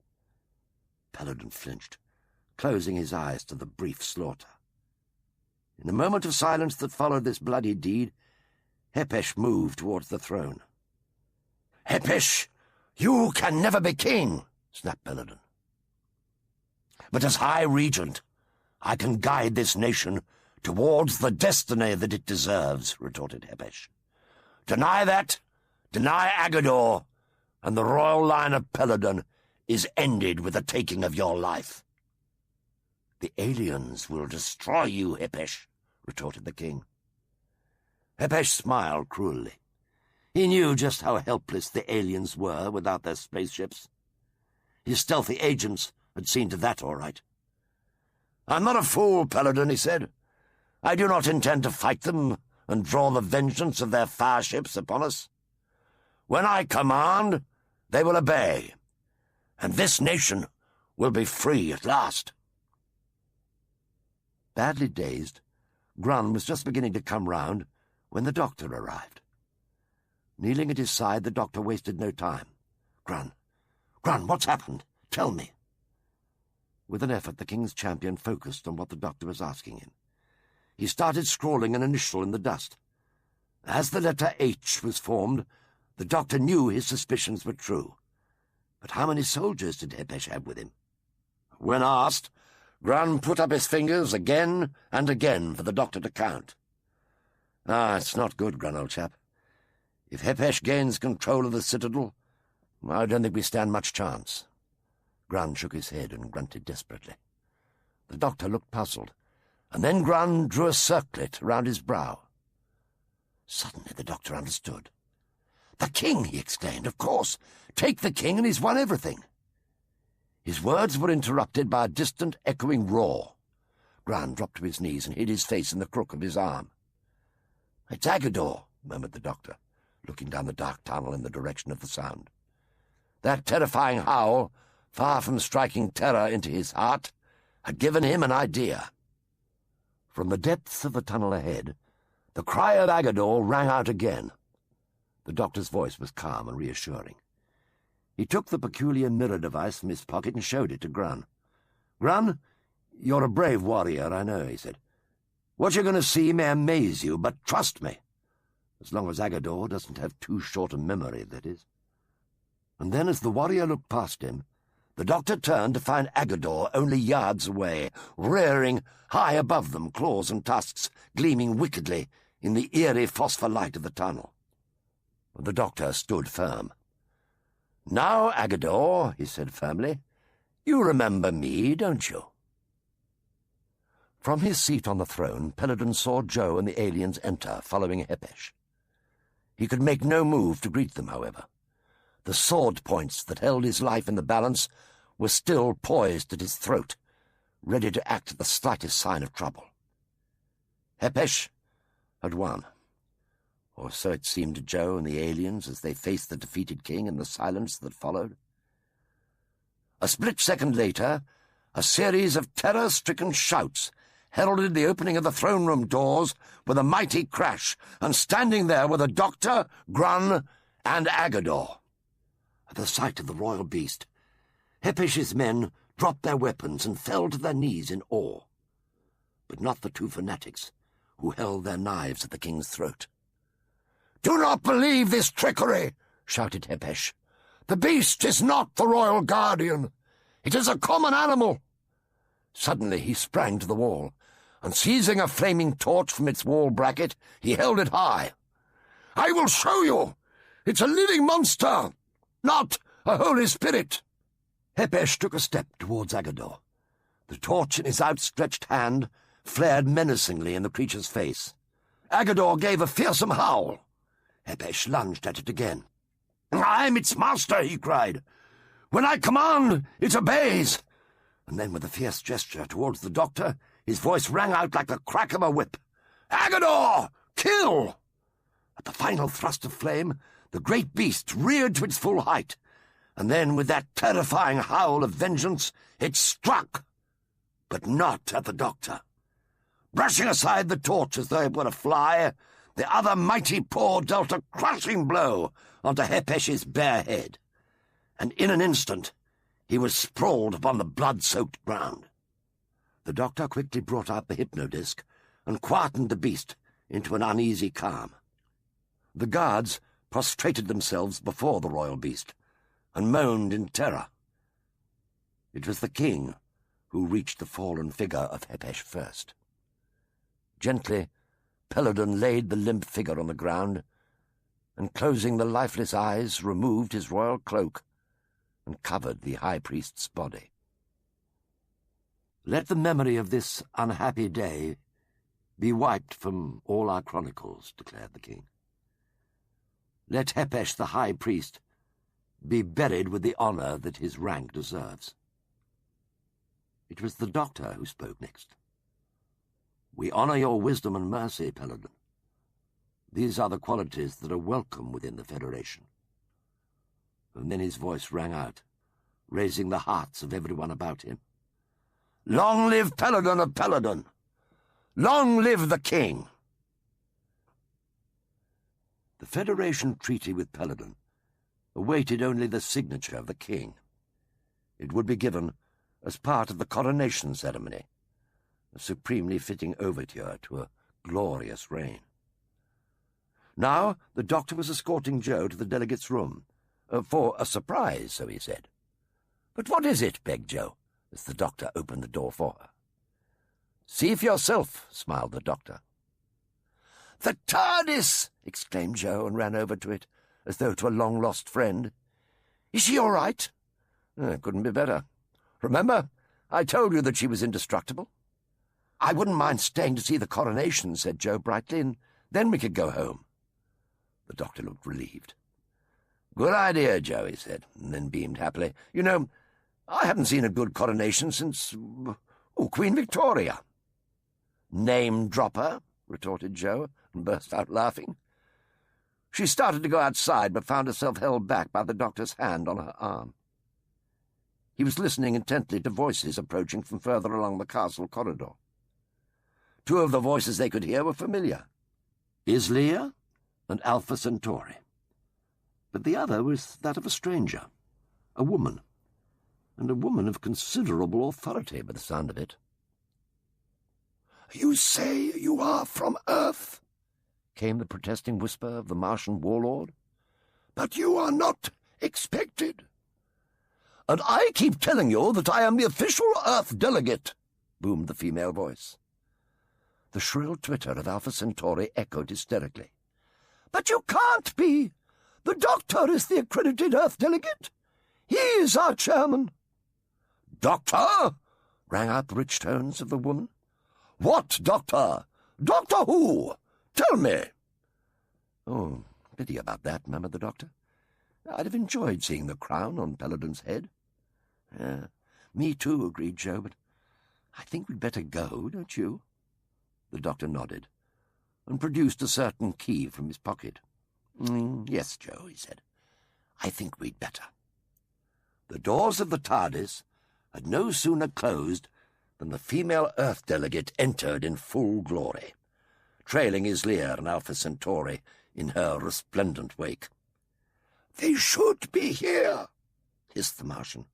Peladon flinched, closing his eyes to the brief slaughter. In the moment of silence that followed this bloody deed, Hepesh moved towards the throne. "Hepesh, you can never be king," snapped Peladon. "But as High Regent, I can guide this nation towards the destiny that it deserves," retorted Hepesh. "Deny that, deny Agador, and the royal line of Peladon is ended with the taking of your life." "The aliens will destroy you, Hepesh," retorted the king. Hepesh smiled cruelly. He knew just how helpless the aliens were without their spaceships. His stealthy agents had seen to that all right. "I'm not a fool, Peladon," he said. "I do not intend to fight them and draw the vengeance of their fireships upon us. When I command, they will obey, and this nation will be free at last." Badly dazed, Grun was just beginning to come round when the doctor arrived. Kneeling at his side, the doctor wasted no time. Grun, what's happened? Tell me." With an effort, the king's champion focused on what the doctor was asking him. He started scrawling an initial in the dust. As the letter H was formed, the doctor knew his suspicions were true. But how many soldiers did Hepesh have with him? When asked, Grun put up his fingers again and again for the doctor to count. It's not good, Grun, old chap. If Hepesh gains control of the citadel, I don't think we stand much chance." Grun shook his head and grunted desperately. The doctor looked puzzled, and then Grun drew a circlet round his brow. Suddenly the doctor understood. "The king!" he exclaimed. "Of course! Take the king and he's won everything!" His words were interrupted by a distant, echoing roar. Grun dropped to his knees and hid his face in the crook of his arm. "It's Agador," murmured the doctor, looking down the dark tunnel in the direction of the sound. That terrifying howl, far from striking terror into his heart, had given him an idea. From the depths of the tunnel ahead, the cry of Agador rang out again. The doctor's voice was calm and reassuring. He took the peculiar mirror device from his pocket and showed it to Grun. "Grun, you're a brave warrior, I know," he said. "What you're going to see may amaze you, but trust me. As long as Agador doesn't have too short a memory, that is." And then, as the warrior looked past him, the doctor turned to find Agador only yards away, rearing high above them, claws and tusks gleaming wickedly in the eerie phosphor light of the tunnel. The doctor stood firm. "Now, Agador," he said firmly, "you remember me, don't you?" From his seat on the throne, Peladon saw Joe and the aliens enter, following Hepesh. He could make no move to greet them, however. The sword points that held his life in the balance were still poised at his throat, ready to act at the slightest sign of trouble. Hepesh had won. Or so it seemed to Joe and the aliens as they faced the defeated king in the silence that followed. A split second later, a series of terror-stricken shouts heralded the opening of the throne-room doors with a mighty crash, and standing there were the doctor, Grun, and Agador. At the sight of the royal beast, Hepesh's men dropped their weapons and fell to their knees in awe. But not the two fanatics who held their knives at the king's throat. "Do not believe this trickery," shouted Hepesh. "The beast is not the royal guardian. It is a common animal." Suddenly he sprang to the wall, and seizing a flaming torch from its wall bracket, he held it high. "I will show you! It's a living monster, not a holy spirit!" Hepesh took a step towards Agador. The torch in his outstretched hand flared menacingly in the creature's face. Agador gave a fearsome howl. Hepesh lunged at it again. "I'm its master," he cried. "When I command, it obeys." And then with a fierce gesture towards the doctor, his voice rang out like the crack of a whip. "Agador! Kill!" At the final thrust of flame, the great beast reared to its full height, and then with that terrifying howl of vengeance, it struck, but not at the doctor. Brushing aside the torch as though it were a fly, the other mighty paw dealt a crushing blow onto Hepesh's bare head, and in an instant he was sprawled upon the blood-soaked ground. The doctor quickly brought out the hypnodisc and quietened the beast into an uneasy calm. The guards prostrated themselves before the royal beast and moaned in terror. It was the king who reached the fallen figure of Hepesh first. Gently, Peladon laid the limp figure on the ground, and closing the lifeless eyes, removed his royal cloak and covered the high priest's body. "Let the memory of this unhappy day be wiped from all our chronicles," declared the king. "Let Hepesh the high priest be buried with the honor that his rank deserves." It was the doctor who spoke next. "We honor your wisdom and mercy, Peladon. These are the qualities that are welcome within the Federation." And then his voice rang out, raising the hearts of everyone about him. "Long live Peladon of Peladon! Long live the king!" The Federation treaty with Peladon awaited only the signature of the king. It would be given as part of the coronation ceremony, a supremely fitting overture to a glorious reign. Now the doctor was escorting Jo to the delegate's room, for a surprise, so he said. "But what is it?" begged Jo, as the doctor opened the door for her. "See for yourself," smiled the doctor. "The TARDIS!" exclaimed Jo, and ran over to it, as though to a long-lost friend. "Is she all right?" "Couldn't be better. Remember, I told you that she was indestructible." "I wouldn't mind staying to see the coronation," said Jo brightly, "and then we could go home." The doctor looked relieved. "Good idea, Jo," he said, and then beamed happily. "You know, I haven't seen a good coronation since Queen Victoria." "Name-dropper," retorted Jo, and burst out laughing. She started to go outside, but found herself held back by the doctor's hand on her arm. He was listening intently to voices approaching from further along the castle corridor. Two of the voices they could hear were familiar, Islea and Alpha Centauri. But the other was that of a stranger, a woman, and a woman of considerable authority by the sound of it. "You say you are from Earth?" came the protesting whisper of the Martian warlord. "But you are not expected." "And I keep telling you that I am the official Earth delegate," boomed the female voice. The shrill twitter of Alpha Centauri echoed hysterically. "But you can't be! The doctor is the accredited Earth delegate. He is our chairman." "Doctor?" rang out the rich tones of the woman. "What doctor? Doctor who? Tell me." "Oh, pity about that," murmured the doctor. "I'd have enjoyed seeing the crown on Peladon's head." "Me too," agreed Jo, "but I think we'd better go, don't you?" The doctor nodded, and produced a certain key from his pocket. "Yes, Jo," he said. "I think we'd better." The doors of the TARDIS had no sooner closed than the female Earth delegate entered in full glory, trailing Islea and Alpha Centauri in her resplendent wake. "They should be here," hissed the Martian.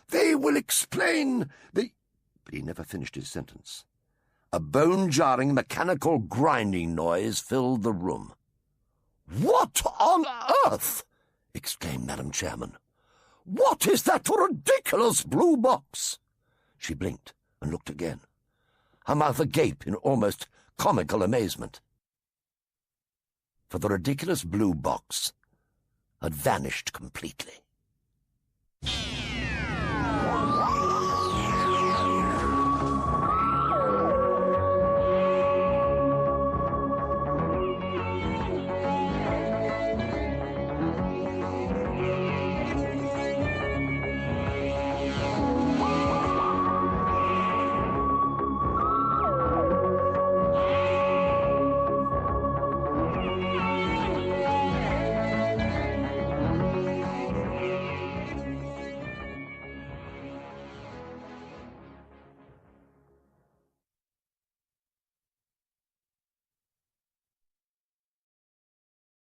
"They will explain the—" But he never finished his sentence. A bone-jarring mechanical grinding noise filled the room. "What on earth?" exclaimed Madam Chairman. "What is that ridiculous blue box?" She blinked and looked again, her mouth agape in almost comical amazement. For the ridiculous blue box had vanished completely.